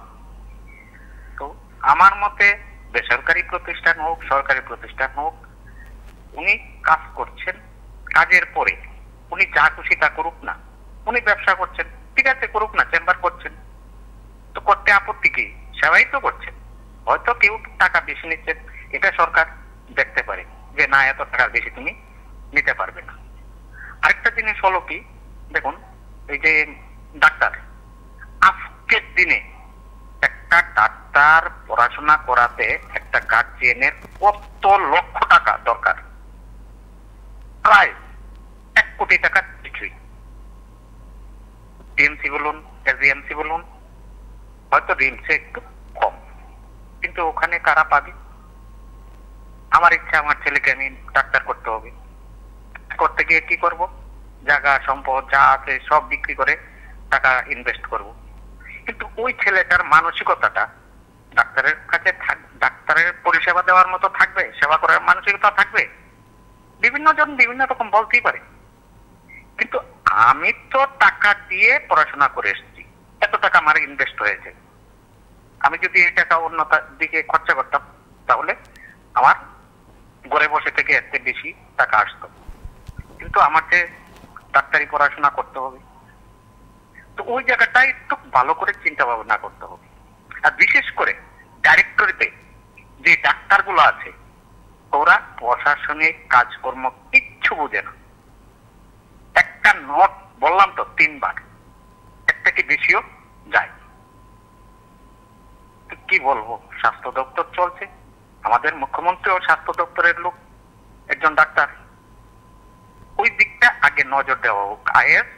S5: তো আমার মতে বেসরকারি প্রতিষ্ঠান হোক, সরকারি প্রতিষ্ঠান হোক, উনি কাজ করছেন, কাজের পরে উনি যা খুশি তা করুক না। উনি ব্যবসা করছেন, ঠিক আছে, করুক না, চেম্বার করছেন, তো করতে আপত্তি কি? সেবাই তো করছেন। হয়তো কেউ টাকা বেশি নিচ্ছেন, এটা সরকার দেখতে পারে যে না, এত টাকার বেশি তুমি নিতে পারবে না। আরেকটা জিনিস হলো কি, দেখুন এই যে ডাক্তার, আজকের দিনে একটা ডাক্তার পড়াশোনা করাতে একটা গার্জিয়ানের কত লক্ষ টাকা দরকার? প্রায় 1 কোটি টাকা কিছুই। টিএমসি বলুন, এসডিএমসি বলুন, হয়তো রিমসে একটু কম, কিন্তু ওখানে কারা পাবে? আমার ইচ্ছা আমার ছেলেকে আমি ডাক্তার করতে হবে, করতে গিয়ে কি করব? জায়গা সম্পদ যা আছে সব বিক্রি করে টাকা ইনভেস্ট করব। কিন্তু ওই ছেলেটার মানসিকতাটা ডাক্তারের কাছে, ডাক্তারের পরিষেবা দেওয়ার মতো থাকবে? সেবা করার মানসিকতা থাকবে? বিভিন্ন জন বিভিন্ন রকম বলতেই পারে, কিন্তু আমি তো টাকা দিয়ে পড়াশোনা করে এসেছি, এত টাকা আমার ইনভেস্ট হয়েছে, আমি যদি এই টাকা অন্য দিকে খরচা করতাম তাহলে আমার ঘরে বসে থেকে এত বেশি টাকা আসতো। কিন্তু আমাকে ডাক্তারি পড়াশোনা করতে হবে, তো ওই জায়গাটা একটু ভালো করে চিন্তা ভাবনা করতে হবে। আর বিশেষ করে ডাইরেক্টরিতে যে ডাক্তারগুলো আছে, ওরা প্রশাসনিক কাজকর্ম কিচ্ছু বোঝে না। একটা নোট বললাম তো 3 বার, একটা কি বেশিও যায়। কি বলবো, স্বাস্থ্য দপ্তর চলছে, আমাদের মুখ্যমন্ত্রী ও স্বাস্থ্য দপ্তরের লোক, একজন ডাক্তার। ওই দিকটা আগে নজর দেওয়া হোক। আইএস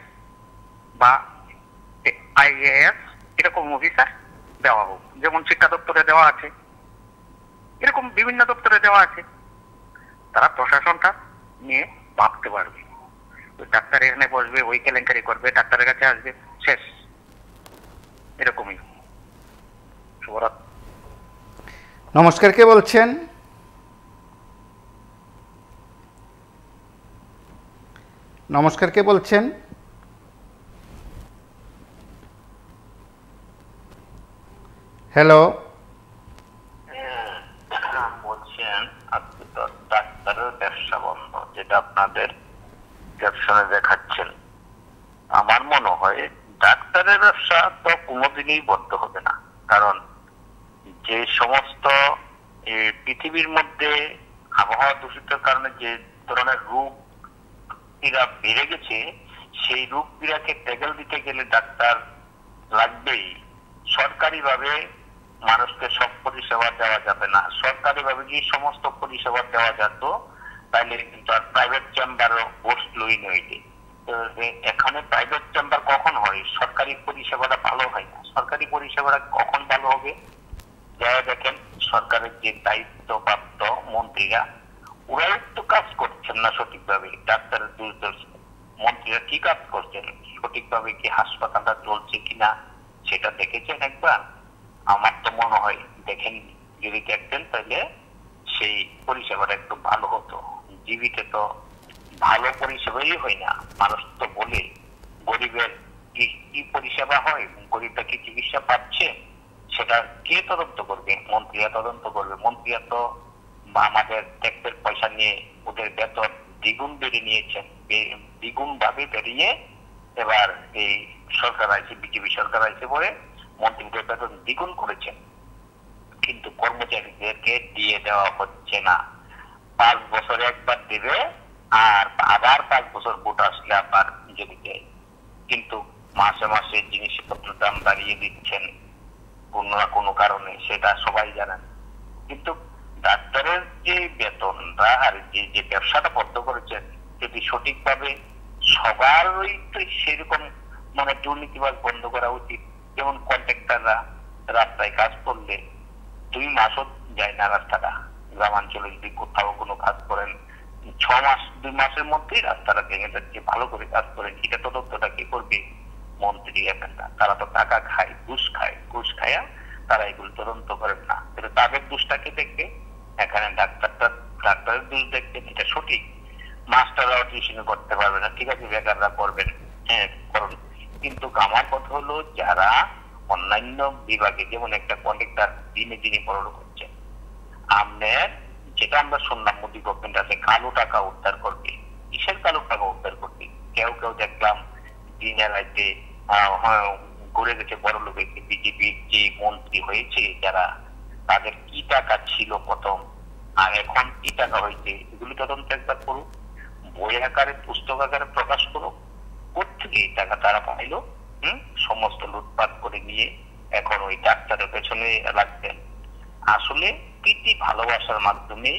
S5: বা আইএএস এরকম অফিসার দেওয়া হোক, যেমন শিক্ষা দপ্তরে দেওয়া আছে, এরকম বিভিন্ন দপ্তরে দেওয়া আছে। তারা প্রশাসনটা নিয়ে ভাবতে পারবে। ওই ডাক্তার এখানে বসবে, ওই কেলেঙ্কারি করবে, ডাক্তারের কাছে আসবে, শেষ। এরকমই। শুভরাত্রি।
S1: নমস্কার, কে বলছেন? নমস্কার, কে বলছেন? হ্যালো,
S3: বলছেন আপনি তো ডাক্তারের ব্যবসা বন্ধ, যেটা আপনাদের ক্যাপশনে দেখাচ্ছেন। আমার মনে হয় ডাক্তারের ব্যবসা তো কোনোদিনই বন্ধ হবে না, কারণ যে সমস্ত পৃথিবীর মধ্যে আবহাওয়া দূষিতের কারণে যে ধরনের রোগ পীড়া বেড়ে গেছে, সেই রোগ পীড়াকে ট্যাকেল দিতে গেলে ডাক্তার লাগবেই। সরকারি ভাবে মানুষকে সব পরিষেবা দেওয়া যাবে না। সরকারি ভাবে যে সমস্ত পরিষেবা দেওয়া যেত, তাইলে কিন্তু আর প্রাইভেট চেম্বারও বসলই নইলে। এখানে প্রাইভেট চেম্বার কখন হয়? সরকারি পরিষেবাটা ভালো হয় না। সরকারি পরিষেবাটা কখন ভালো হবে? যারা দেখেন সরকারের যে দায়িত্বপ্রাপ্ত মন্ত্রীরা, ওরাও তো কাজ করছেন না সঠিকভাবে। ডাক্তারের মন্ত্রীরা কি কাজ করছেন? সঠিকভাবে কি হাসপাতালটা চলছে কিনা সেটা দেখেছেন একবার? আমার তো মনে হয় দেখেন, যদি দেখতেন তাহলে সেই পরিষেবাটা একটু ভালো হতো। জীবিতে তো ভালো পরিষেবাই হয় না। মানুষ তো বলে গরিবের কি পরিষেবা হয়, গরিবটা কি চিকিৎসা পাচ্ছে, সেটা কে তদন্ত করবে? মন্ত্রীরা তদন্ত করবে। মন্ত্রীরা তো আমাদের ট্যাক্সের পয়সা নিয়ে ওদের বেতন দ্বিগুণ বেড়ে নিয়েছেন, দ্বিগুণ ভাবে বেরিয়ে এবার এই সরকার আছে, বিজেপি সরকার আছে বলে মন্ত্রীদের বেতন দ্বিগুণ করেছেন, কিন্তু কর্মচারীদেরকে দিয়ে দেওয়া হচ্ছে না। 5 বছরে একবার দেবে, আর আবার 5 বছর ভোট আসলে আবার যদি দেয়। কিন্তু মাসে মাসে জিনিসপত্রের দাম বাড়িয়ে দিচ্ছেন কোনো না কোনো কারণে, সেটা সবাই জানেন। কিন্তু ডাক্তারের যে বেতনটা আর যে ব্যবসাটা বন্ধ করেছেন, যদি সঠিকভাবে সবারই তো সেরকম মানে দুর্নীতিবাজ বন্ধ করা উচিত। যেমন কন্ট্রাক্টররা রাস্তায় কাজ করলে 2 মাসও যায় না রাস্তাটা। গ্রামাঞ্চলে যদি কোথাও কোনো কাজ করেন, 6 মাস 2 মাসের মধ্যেই রাস্তাটা ভেঙে যাচ্ছে। ভালো করে কাজ করেন, এটা তদন্তটা কে করবে? মন্ত্রী এখানটা। তারা তো টাকা খায়, ঘুষ খায়, ঘুষ খায়া তারা এগুলো তদন্ত করেন না। কিন্তু তাদের দোষটাকে দেখবে, এখানে ডাক্তারের দোষ দেখবেন, এটা সঠিক। মাস্টাররাও টিউশন করতে পারবে না, ঠিক আছে, বেকাররা করবেন, হ্যাঁ করুন। কিন্তু আমার কথা হলো, যারা অন্যান্য বিভাগে, যেমন একটা কন্ট্রাক্টর দিনে দিনে বড় করছে, আপনার যেটা আমরা শুনলাম মোদী গভর্নমেন্ট আছে কালো টাকা উদ্ধার করবে। কিসের কালো টাকা উদ্ধার করবে? কেউ কেউ দেখলাম দিনের রাতে ঘুরে গেছে বড় লোকের, বিজেপির যে মন্ত্রী হয়েছে যারা, তাদের কি টাকা ছিল প্রথম আর এখন কি টাকা হয়েছে, এগুলি তদন্ত একবার করুক। বই আকারে, পুস্তক আকারে প্রকাশ করুক, কোথেকে এই টাকা তারা পাইলো। সমস্ত লুটপাট করে নিয়ে এখন ওই ডাক্তারের পেছনে লাগবেন। আসলে প্রীতি ভালোবাসার মাধ্যমে।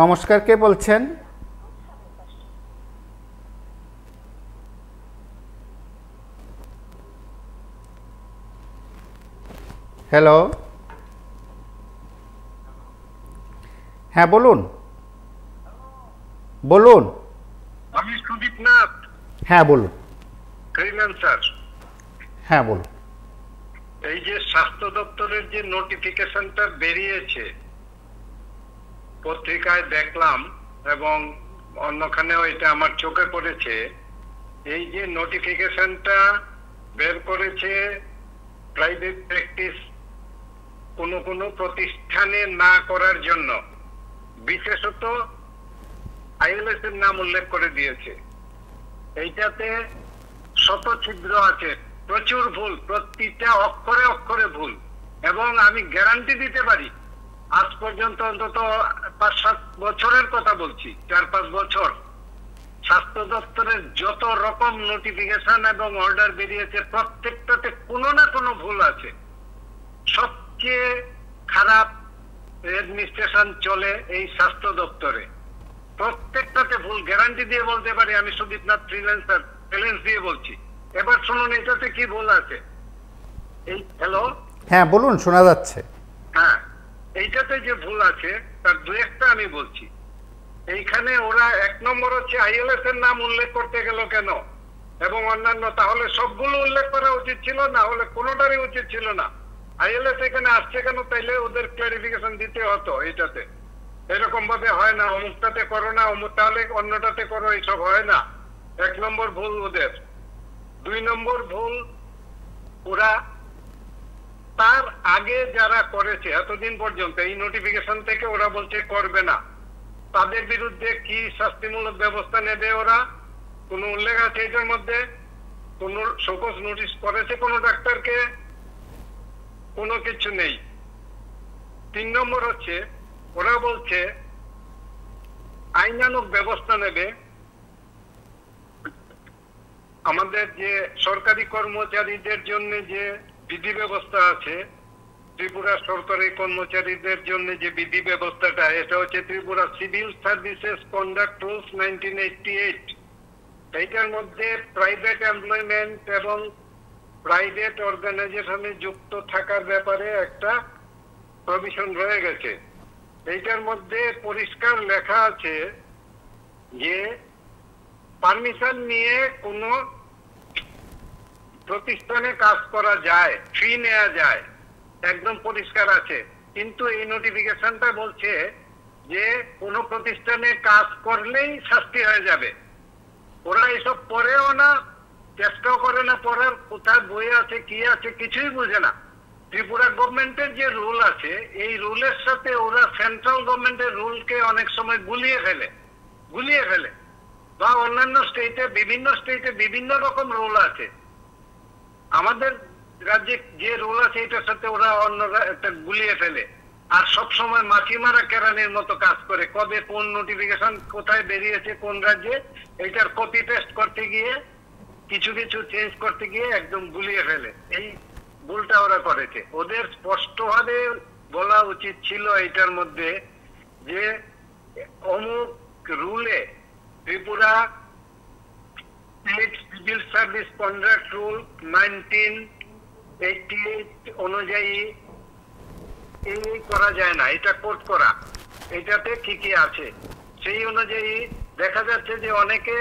S1: নমস্কার, কে বলছেন? হ্যালো, হ্যাঁ বলুন, বলুন।
S4: আমি সুদীপ নাথ।
S1: হ্যাঁ বলুন।
S4: ফ্রিল্যান্সার।
S1: হ্যাঁ বলুন।
S4: এই যে স্বাস্থ্য দপ্তরের যে নোটিফিকেশনটা বেরিয়েছে, পত্রিকায় দেখলাম এবং অন্যখানেও এটা আমার চোখে পড়েছে। এই যে নোটিফিকেশনটা বের করেছে, প্রাইভেট প্র্যাকটিস কোনো প্রতিষ্ঠানে না করার জন্য, বিশেষত আইএলএস এর নাম উল্লেখ করে দিয়েছে। এইটাতে শত ছিদ্র আছে, প্রচুর ভুল, প্রতিটা অক্ষরে অক্ষরে ভুল। এবং আমি গ্যারান্টি দিতে পারি, আজ পর্যন্ত অন্তত 5-7 বছরের কথা বলছি, 4-5 বছর, স্বাস্থ্য দপ্তরের যত রকম নোটিফিকেশন এবং অর্ডার বেরিয়েছে, প্রত্যেকটাতে কোনো না কোনো ভুল আছে। সবচেয়ে খারাপ
S6: অ্যাডমিনিস্ট্রেশন চলে এই স্বাস্থ্য দপ্তরে, প্রত্যেকটাতে ভুল, গ্যারান্টি দিয়ে বলতে পারি। আমি সুদীপনাথ ফ্রিল্যান্সার, চ্যালেঞ্জ দিয়ে বলছি। এবার শুনুন এটাতে কি ভুল আছে। এই হ্যালো,
S1: হ্যাঁ বলুন, শোনা যাচ্ছে।
S6: হ্যাঁ, এইটাতে যে ভুল আছে তার দু একটা আমি বলছি। এইখানে ওরা 1 নম্বর হচ্ছে আইএলএস এর নাম উল্লেখ করতে গেল কেন, এবং অন্যান্য, তাহলে সবগুলো উল্লেখ করা উচিত ছিল, না হলে কোনোটারই উচিত ছিল না। আইএলএস এখানে আসছে কেন, তাইলে ওদের ক্লারিফিকেশন দিতে হতো। এইটাতে এরকম ভাবে হয় না, অমুকটাতে করো না, অমুক তাহলে অন্যটাতে করো, এইসব হয় না। 1 নম্বর ভুল ওদের। 2 নম্বর ভুল, ওরা তার আগে যারা করেছে এতদিন পর্যন্ত এই নোটিফিকেশন থেকে ওরা বলছে করবে না, তাদের বিরুদ্ধে কি শাস্তিমূলক ব্যবস্থা নেবে ওরা, কোন উল্লেখ আছে এটার মধ্যে? কোন শোকজ নোটিশ করেছে কোন ডাক্তারকে? কোনো কিছু নেই। 3 নম্বর হচ্ছে ওরা বলছে আইনানুগ ব্যবস্থা নেবে। আমাদের যে সরকারি কর্মচারীদের জন্য যে বিধি ব্যবস্থা আছে, ত্রিপুরা সরকারি কর্মচারীদের জন্য যে বিধি ব্যবস্থাটা, এটা হচ্ছে Tripura civil services conduct rules 1988। এইটার মধ্যে প্রাইভেট এমপ্লয়মেন্ট এবং প্রাইভেট অর্গানাইজেশনে যুক্ত থাকার ব্যাপারে একটা প্রভিশন রয়ে গেছে। এইটার মধ্যে পরিষ্কার লেখা আছে যে পারমিশন নিয়ে কোনো প্রতিষ্ঠানে কাজ করা যায়, ফি নেওয়া যায়, একদম পরিষ্কার আছে। কিন্তু এই নোটিফিকেশনটা বলছে যে কোনো প্রতিষ্ঠানে কাজ করলেই শাস্তি হয়ে যাবে। ওরা এসব পড়েও না, চেষ্টাও করে না পড়ার, কোথায় বই আছে কি আছে কিছুই বুঝে না। ত্রিপুরা গভর্নমেন্টের যে রুল আছে, এই রুলের সাথে ওরা সেন্ট্রাল গভর্নমেন্টের রুলকে অনেক সময় গুলিয়ে ফেলে, বা অন্যান্য স্টেটে, বিভিন্ন স্টেটে বিভিন্ন রকম রুল আছে। আমাদের রাজ্যে যে রুল আছে এটার সাথে ওরা অন্য একটা গুলিয়ে ফেলে, আর সব সময় মাছি মারা কেরানির মতো কাজ করে। কবে কোন নোটিফিকেশন কোথায় বেরিয়েছে কোন রাজ্যে, এইটার কপি পেস্ট করতে গিয়ে, কিছু কিছু চেঞ্জ করতে গিয়ে একদম গুলিয়ে ফেলে। এই ভুলটা ওরা করেছে। ওদের স্পষ্টভাবে বলা উচিত ছিল এইটার মধ্যে যে অমুক রুলে, Tripura civil service contract rule 1988 অনুযায়ী এই করা যায় না, এটা কোট করা, এটাতে কি কি আছে সেই অনুযায়ী দেখা যাচ্ছে যে অনেকে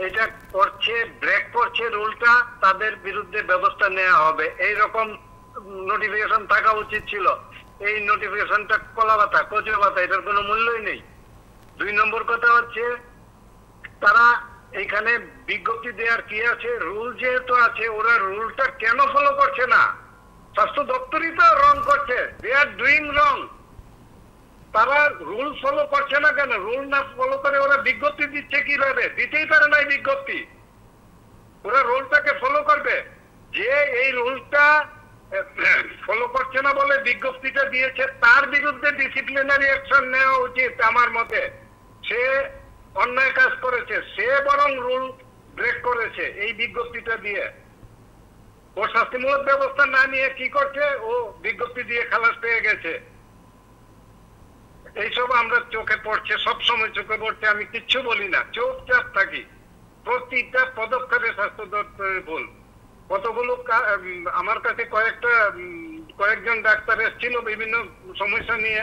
S6: এটা করছে, ব্রেক করছে রুলটা, তাদের বিরুদ্ধে ব্যবস্থা নেওয়া হবে, এইরকম নোটিফিকেশন থাকা উচিত ছিল। এই নোটিফিকেশনটা কলা পাতা, কচু পাতা, এটার কোনো মূল্যই নেই। 2 নম্বর কথা হচ্ছে তারা এইখানে বিজ্ঞপ্তি দেওয়ার কি আছে, রুল যেহেতু আছে, ওরা রুলটা কেন ফলো করছে না? স্বাস্থ্য দপ্তরই তো রং করছে, দে আর ডুইং রং। তারা রুল ফলো করছে না কেন? রুল না ফলো করে ওরা বিজ্ঞপ্তি দিচ্ছে কিভাবে? দিতেই পারে না এই বিজ্ঞপ্তি। ওরা রুলটাকে ফলো করবে, যে এই রুলটা ফলো করছে না বলে বিজ্ঞপ্তিটা দিয়েছে, তার বিরুদ্ধে ডিসিপ্লিনারি অ্যাকশন নেওয়া উচিত আমার মতে। সে অন্যায় কাজ করেছে, সে বরং রুল ব্রেক করেছে এই বিজ্ঞপ্তিটা দিয়ে। ও শাস্তিমূলক ব্যবস্থা না নিয়ে কি করছে, ও বিজ্ঞপ্তি দিয়ে খালাস পেয়ে গেছে। এইসব আমরা চোখে পড়ছে, সবসময় চোখে পড়ছে, আমি কিচ্ছু বলি না, চুপচাপ থাকি। প্রতিটা পদক্ষেপে স্বাস্থ্য দপ্তরের ভুল। কতগুলো আমার কাছে কয়েকজন ডাক্তার এসেছিল বিভিন্ন সমস্যা নিয়ে,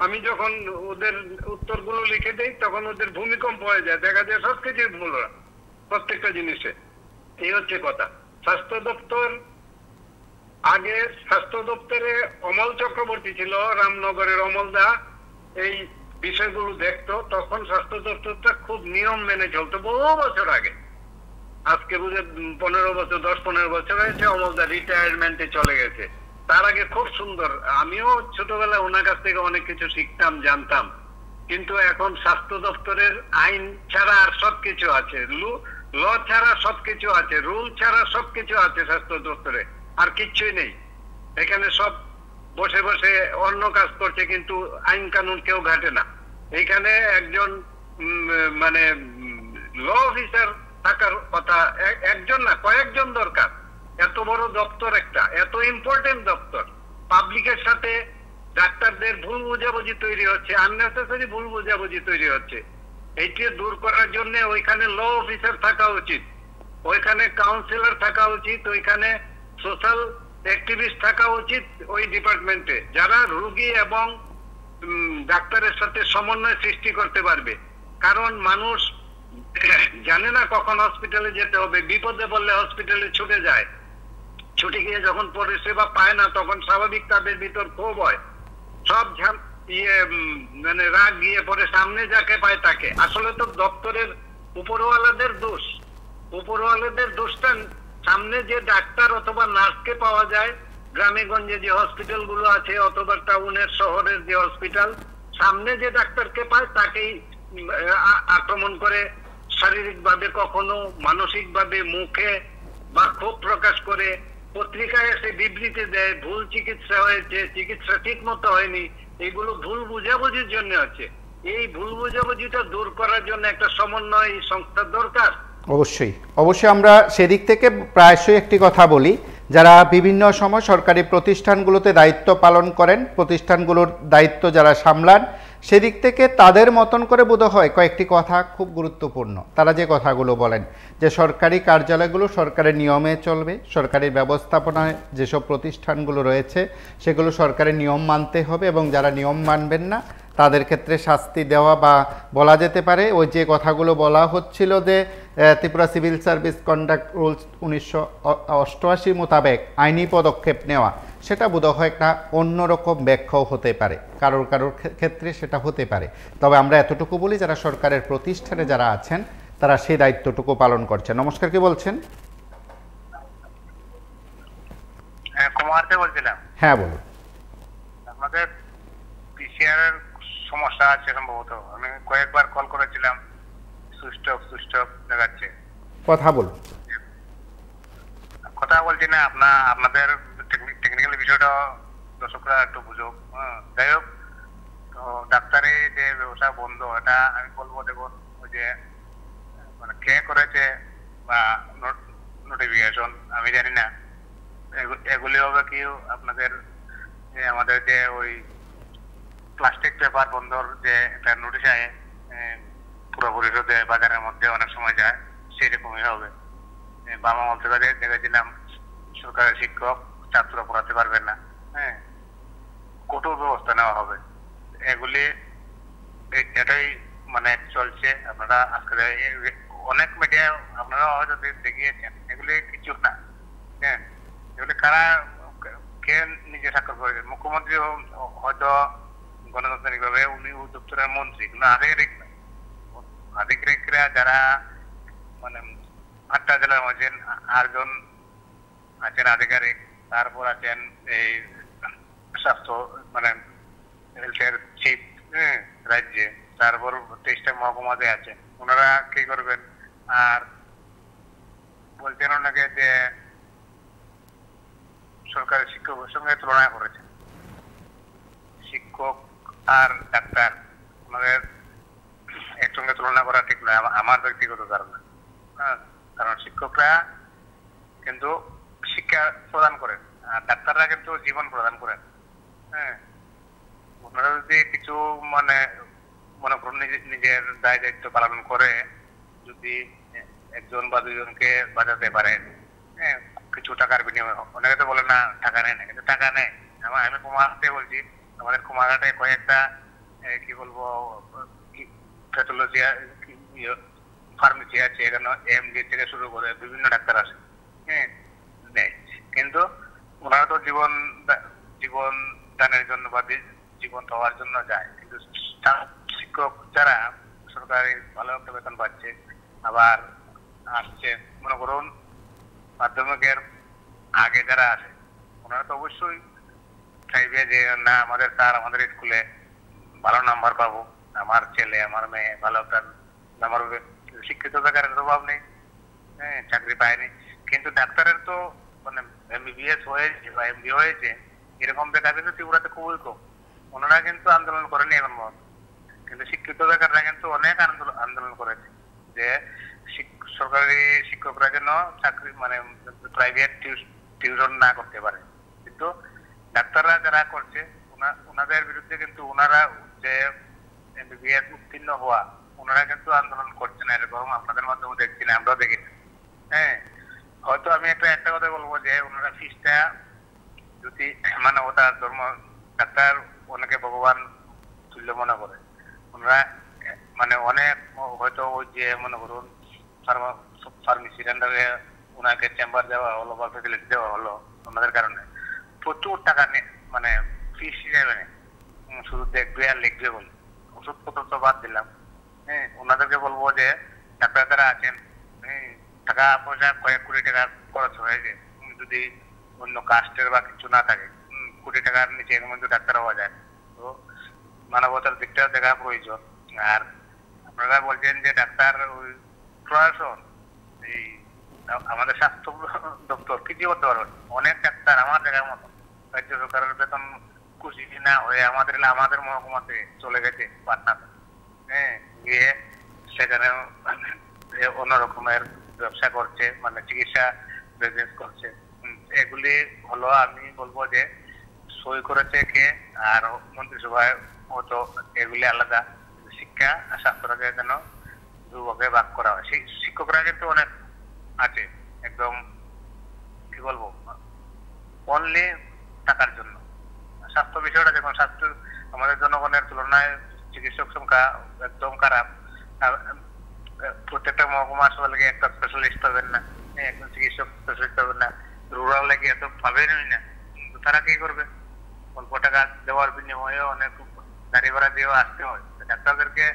S6: আমি যখন ওদের উত্তরগুলো লিখে দেই তখন ওদের ভূমিকম্প হয়ে যায়, দেখা যায় সবকিছুই ভুল ওরা, প্রত্যেকটা জিনিসে। এই হচ্ছে কথা। স্বাস্থ্য দপ্তর, আগে স্বাস্থ্য দপ্তরে অমল চক্রবর্তী ছিল, রামনগরের অমলদা এই বিষয়গুলো দেখতো, তখন স্বাস্থ্য দপ্তরটা খুব নিয়ম মেনে চলতো, বহু বছর আগে। আজকে বুঝে 10-15 বছর হয়েছে, অমলদা রিটায়ারমেন্টে চলে গেছে। তার আগে খুব সুন্দর, আমিও ছোটবেলায় ওনার কাছ থেকে অনেক কিছু শিখতাম, জানতাম। কিন্তু এখন স্বাস্থ্য দপ্তরের আইন ছাড়া আর সবকিছু আছে, ল ছাড়া সবকিছু আছে, রুল ছাড়া সবকিছু আছে স্বাস্থ্য দপ্তরে, আর কিচ্ছুই নেই। এখানে সব বসে বসে অন্য কাজ করছে, কিন্তু আইন কানুন কেউ ঘাটে না। এখানে একজন মানে ল অফিসার থাকার কথা, একজন না কয়েকজন দরকার। এত বড় দপ্তর, একটা এত ইম্পর্টেন্ট দপ্তর, পাবলিকের সাথে ডাক্তারদের ভুল বোঝাবুঝি তৈরি হচ্ছে, আননেসেসারি ভুল বোঝাবুঝি তৈরি হচ্ছে। এইটি দূর করার জন্য ওইখানে ল অফিসার থাকা উচিত, ওইখানে কাউন্সিলর থাকা উচিত, ওইখানে সোশ্যাল অ্যাক্টিভিস্ট থাকা উচিত ওই ডিপার্টমেন্টে, যারা রোগী এবং ডাক্তারের সাথে সমন্বয় সৃষ্টি করতে পারবে। কারণ মানুষ জানে না কখন হসপিটালে যেতে হবে, বিপদে পড়লে হসপিটালে ছুটে যায়, ছুটে গিয়ে যখন পরিষেবা পায় না তখন স্বাভাবিক তাদের ভিতর ক্ষোভ হয়, সব মানে রাগ গিয়ে পরে সামনে যাকে পায় তাকে। আসলে তো দপ্তরের উপরওয়ালাদের দোষ, উপরওয়ালাদের দোষটা সামনে যে ডাক্তার অথবা নার্সকে পাওয়া যায়, গ্রামে গঞ্জে যে হসপিটাল গুলো আছে অথবা টাউনের শহরের যে হসপিটাল, সামনে যে ডাক্তারকে পায় তাকেই আক্রমণ করে, শারীরিক ভাবে কখনো মানসিক ভাবে মুখে বা ক্ষোভ প্রকাশ করে, পত্রিকায় এসে বিবৃতি দেয় ভুল চিকিৎসা হয়েছে, চিকিৎসা ঠিক মতো হয়নি। এগুলো ভুল বুঝাবুঝির জন্য আছে। এই ভুল বুঝাবুঝিটা দূর করার জন্য একটা সমন্বয় সংস্থার দরকার।
S1: অবশ্যই অবশ্যই আমরা সেদিক থেকে প্রায়শই একটি কথা বলি, যারা বিভিন্ন সময় সরকারি প্রতিষ্ঠানগুলোতে দায়িত্ব পালন করেন, প্রতিষ্ঠানগুলোর দায়িত্ব যারা সামলান, সেদিক থেকে তাদের মতন করে বোধ হয় কয়েকটি কথা খুব গুরুত্বপূর্ণ। তারা যে কথাগুলো বলেন যে সরকারি কার্যালয়গুলো সরকারের নিয়মে চলবে, সরকারি ব্যবস্থাপনায় যেসব প্রতিষ্ঠানগুলো রয়েছে সেগুলো সরকারের নিয়ম মানতে হবে, এবং যারা নিয়ম মানবেন না তাদের ক্ষেত্রে শাস্তি দেওয়া, বা বলা যেতে পারে ওই যে কথাগুলো বলা হচ্ছিল যে Tripura civil service conduct rules 1988 মোতাবেক আইনি পদক্ষেপ নেওয়া, সেটা বোধহয় একটা অন্যরকম ব্যাখ্যাও হতে পারে, কারোর ক্ষেত্রে সেটা হতে পারে। তবে আমরা এতটুকু বলি, যারা সরকারের প্রতিষ্ঠানে যারা আছেন তারা সেই দায়িত্বটুকু পালন করছেন। নমস্কার, কি বলছেন?
S5: হ্যাঁ, কুমারকে বলছিলাম।
S1: হ্যাঁ বলুন।
S5: আমাদের পিসিআর এর সমস্যা আছে সম্ভবত, আমি কয়েকবার কল করেছিলাম, সুইচ অফ দেখাচ্ছে।
S1: কথা বলুন।
S5: কথা বলছি না, আপনাদের টেকনিক্যাল বিষয়টা দর্শকরা একটু বুঝুক। যাই হোক, তো ডাক্তারি যে ব্যবসা বন্ধ, এটা আমি বলবো দেখুন, ওই যে মানে কে করেছে বা নোটিফিকেশন আমি জানি না, এগুলি হবে কি আপনাদের আমাদের যে ওই প্লাস্টিক পেপার বন্ধর যে একটা নোটিশ আয় পুরো পরিষদে বাজারের মধ্যে অনেক সময় যায়, সেরকমই হবে। বাবা মধ্যে দেখেছিলাম সরকারের শিক্ষক ছাত্র পড়াতে পারবেন না, হ্যাঁ, কঠোর ব্যবস্থা নেওয়া হবে। এগুলি এটাই মানে চলছে। আপনারা আজকে অনেক মিডিয়া আপনারা হয়তো দেখিয়েছেন, এগুলি কিছু না। হ্যাঁ, এগুলি কারা কে নিজে স্বাক্ষর করেছে? মুখ্যমন্ত্রী হয়তো গণতান্ত্রিক ভাবে উনি দপ্তরের মন্ত্রী, কিন্তু আধিকারিকরা যারা মানে 8টা জেলার মধ্যে 8 জন আছেন আধিকারিক, তারপর আছেন এই স্বাস্থ্য মানে হেলথের চিফ রাজ্যে, তারপর 23টা মহকুমাতে আছেন, ওনারা কি করবেন? আর বলছেন ওনাকে যে সরকারি শিক্ষকের সঙ্গে তুলনা করেছেন। শিক্ষক আর ডাক্তার আমাদের একসঙ্গে তুলনা করা ঠিক নয়, আমার ব্যক্তিগত ধারণা। কারণ শিক্ষকরা কিন্তু শিক্ষা প্রদান করেন আর ডাক্তাররা কিন্তু জীবন প্রদান করেন। হ্যাঁ, ওনারা যদি কিছু মানে মনে করুন নিজের দায় দায়িত্ব পালন করে যদি একজন বা দুজনকে বাঁচাতে পারেন, হ্যাঁ, কিছু টাকার বিনিময়ে, অনেকে তো বলে না টাকা নেয় না, কিন্তু টাকা নেয়। আমি কুমারহাটে বলছি, আমাদের কুমারহাটে কয়েকটা কি বলবো প্যাথোলজি ফার্মেসি আছে, এখানে এমডি থেকে শুরু করে বিভিন্ন ডাক্তার আছে, হ্যাঁ, নেয়, কিন্তু ওনারা তো জীবন দানের জন্য বা জীবন পাওয়ার জন্য যায়। কিন্তু শিক্ষক যারা সরকারি ভালো একটা বেতন পাচ্ছে, আবার আসছে মনে করুন মাধ্যমিকের আগে যারা আছে, ওনারা তো অবশ্যই চাইবে যে না আমাদের স্যার আমাদের স্কুলে ভালো নাম্বার পাবো, আমার ছেলে আমার মেয়ে ভালো একটা নাম্বার পাবে। শিক্ষিত বেকারের অভাব নেই, হ্যাঁ, চাকরি পায়নি। কিন্তু ডাক্তারের তো মানে এমবিবিএস হয়েছে বা এমডি হয়েছে, এরকম বেকার কিন্তু ত্রিপুরাতে খুবই কম। ওনারা কিন্তু আন্দোলন করেনি এখন পর্যন্ত, কিন্তু শিক্ষিত বেকাররা কিন্তু অনেক আন্দোলন করেছে যে সরকারি শিক্ষকরা যেন চাকরি মানে প্রাইভেট টিউশন না করতে পারে। কিন্তু ডাক্তাররা যারা করছে ওনাদের বিরুদ্ধে কিন্তু ওনারা যে এমবিবিএস উত্তীর্ণ হওয়া ওনারা কিন্তু আন্দোলন করছে না, এরকম আপনাদের মাধ্যমে দেখছি না, আমরাও দেখি। হ্যাঁ, হয়তো আমি একটা কথা বলবো যে ওনারা ফিসটা যদি মানবতার ধর্ম ডাক্তার অনেকে ভগবান তুল্য মনে করে, ওনারা মানে অনেক হয়তো ওই যে মনে করুন ফার্মেসির আন্ডারে ওনাকে চেম্বার দেওয়া হলো বা ফেসিলিটি দেওয়া হলো, ওনাদের কারণে প্রচুর টাকা মানে ফিস হিসেবে শুধু দেখবে আর লিখবে বলে, ওষুধপত্র তো বাদ দিলাম। হ্যাঁ, ওনাদেরকে বলবো যে ডাক্তার যারা আছেন টাকা পয়সা কয়েক কোটি টাকা খরচ হয়েছে, যদি অন্য কাস্টের বা কিছু না থাকে কোটি টাকার নিচে এর মধ্যে ডাক্তার হওয়া যায়। তো মানবতার দিকটা দেখা প্রয়োজন। আর আপনারা বলছেন যে ডাক্তার ওই প্রশাসন এই আমাদের স্বাস্থ্য দপ্তর কিছু করতে পারবেন। অনেক ডাক্তার আমার জায়গার মতো রাজ্য সরকারের বেতন খুশি না হয়ে আমাদের মহকুমাতে চলে গেছে পাটনাতে। হ্যাঁ, গিয়ে সেখানে অন্য রকমের ব্যবসা করছে, মানে চিকিৎসা বিজনেস করছে। এগুলি হলো আমি বলবো যে সই করেছে কে, আর মন্ত্রিসভায় হয়তো এগুলি আলাদা। শিক্ষা আর স্বাস্থ্যটাকে যেন দুভাগে ভাগ করা হয়। শিক্ষকরা কিন্তু অনেক আছে, একদম কি বলবো অনলি টাকার জন্য। স্বাস্থ্য বিষয়টা দেখুন, স্বাস্থ্য আমাদের জনগণের তুলনায় চিকিৎসক সংখ্যা একদম খারাপ। প্রত্যেকটা মহকুমা আসলে একটা স্পেশালিস্ট পাবেন না, একজন চিকিৎসক স্পেশালিস্ট পাবেন না, রুরাল লেগে এত পাবেনই না। তারা কি করবে? অল্প টাকা দেওয়ার বিনিময়ে অনেক গাড়ি ভাড়া দিয়েও আসতে হয়। ডাক্তারদেরকে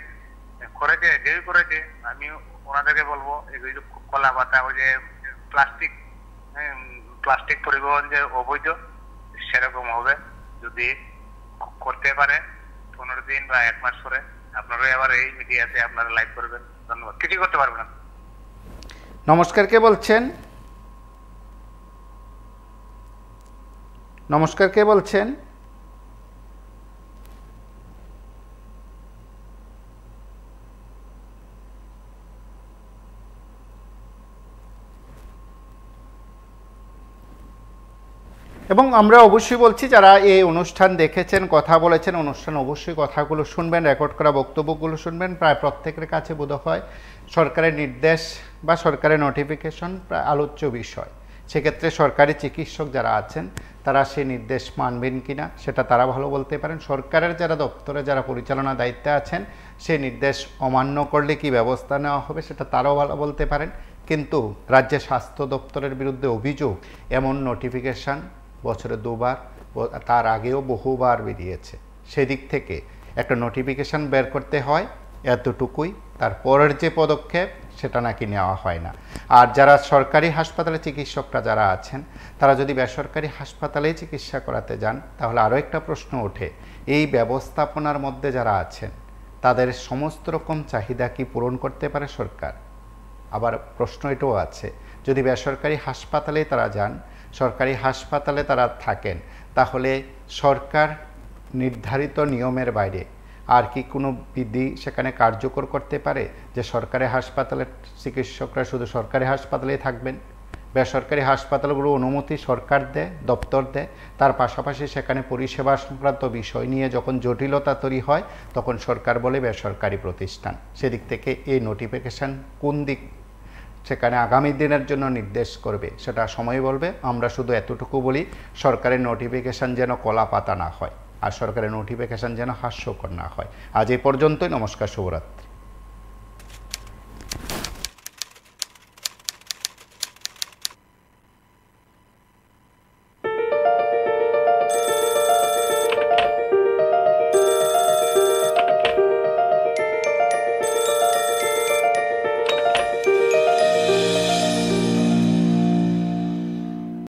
S5: করেছে যেই করেছে, আমি ওনাদেরকে বলবো এগুলো কলা পাতা ওই যে প্লাস্টিক পরিবহন যে অবৈধ সেরকম হবে। যদি করতে পারে 15 দিন বা 1 মাস পরে আপনারা আবার এই মিডিয়াতে আপনারা লাইভ করবেন। ধন্যবাদ। কিছু করতে পারবেন না।
S1: নমস্কার, কে বলছেন? নমস্কার, কে বলছেন? এবং আমরা অবশ্যই বলছি যারা এই অনুষ্ঠান দেখেছেন, কথা বলেছেন, অনুষ্ঠান অবশ্যই কথাগুলো শুনবেন, রেকর্ড করা বক্তব্যগুলো শুনবেন। প্রায় প্রত্যেকের কাছে বোধ হয় সরকারের নির্দেশ বা সরকারের নোটিফিকেশন প্রায় আলোচ্য বিষয়। সেক্ষেত্রে সরকারি চিকিৎসক যারা আছেন তারা সেই নির্দেশ মানবেন কিনা সেটা তারা ভালো বলতে পারেন। সরকারের যারা দপ্তরে যারা পরিচালনা দায়িত্বে আছেন সেই নির্দেশ অমান্য করলে কি ব্যবস্থা নেওয়া হবে সেটা তারাও ভালো বলতে পারেন। কিন্তু রাজ্যের স্বাস্থ্য দপ্তরের বিরুদ্ধে অভিযোগ, এমন নোটিফিকেশান বছরে 2 বার, তার আগেও বহুবার বেরিয়েছে। সেদিক থেকে একটা নোটিফিকেশান বের করতে হয় এতটুকুই, তারপরের যে পদক্ষেপ সেটা নাকি নেওয়া হয় না। আর যারা সরকারি হাসপাতালে চিকিৎসকরা যারা আছেন তারা যদি বেসরকারি হাসপাতালেই চিকিৎসা করাতে যান তাহলে আরও একটা প্রশ্ন ওঠে, এই ব্যবস্থাপনার মধ্যে যারা আছেন তাদের সমস্ত রকম চাহিদা কি পূরণ করতে পারে সরকার? আবার প্রশ্ন এটাও আছে, যদি বেসরকারি হাসপাতালেই তারা যান, সরকারি হাসপাতালে তারা থাকেন, তাহলে সরকার নির্ধারিত নিয়মের বাইরে আর কি কোনো বিধি সেখানে কার্যকর করতে পারে যে সরকারি হাসপাতালের চিকিৎসকরা শুধু সরকারি হাসপাতালেই থাকবেন? বেসরকারি হাসপাতালগুলো অনুমতি সরকার দেয়, দপ্তর দেয়, তার পাশাপাশি সেখানে পরিষেবা সংক্রান্ত বিষয় নিয়ে যখন জটিলতা তৈরি হয় তখন সরকার বলে বেসরকারি প্রতিষ্ঠান। সেদিক থেকে এই নোটিফিকেশান কোন দিক সেখানে আগামী দিনের জন্য নির্দেশ করবে সেটা সময় বলবে। আমরা শুধু এতটুকু বলি, সরকারের নোটিফিকেশান যেন কলা পাতা না হয় আর সরকারের নোটিফিকেশান যেন হাস্যকর না হয়। আজ এই পর্যন্তই। নমস্কার, শুভরাত্রি।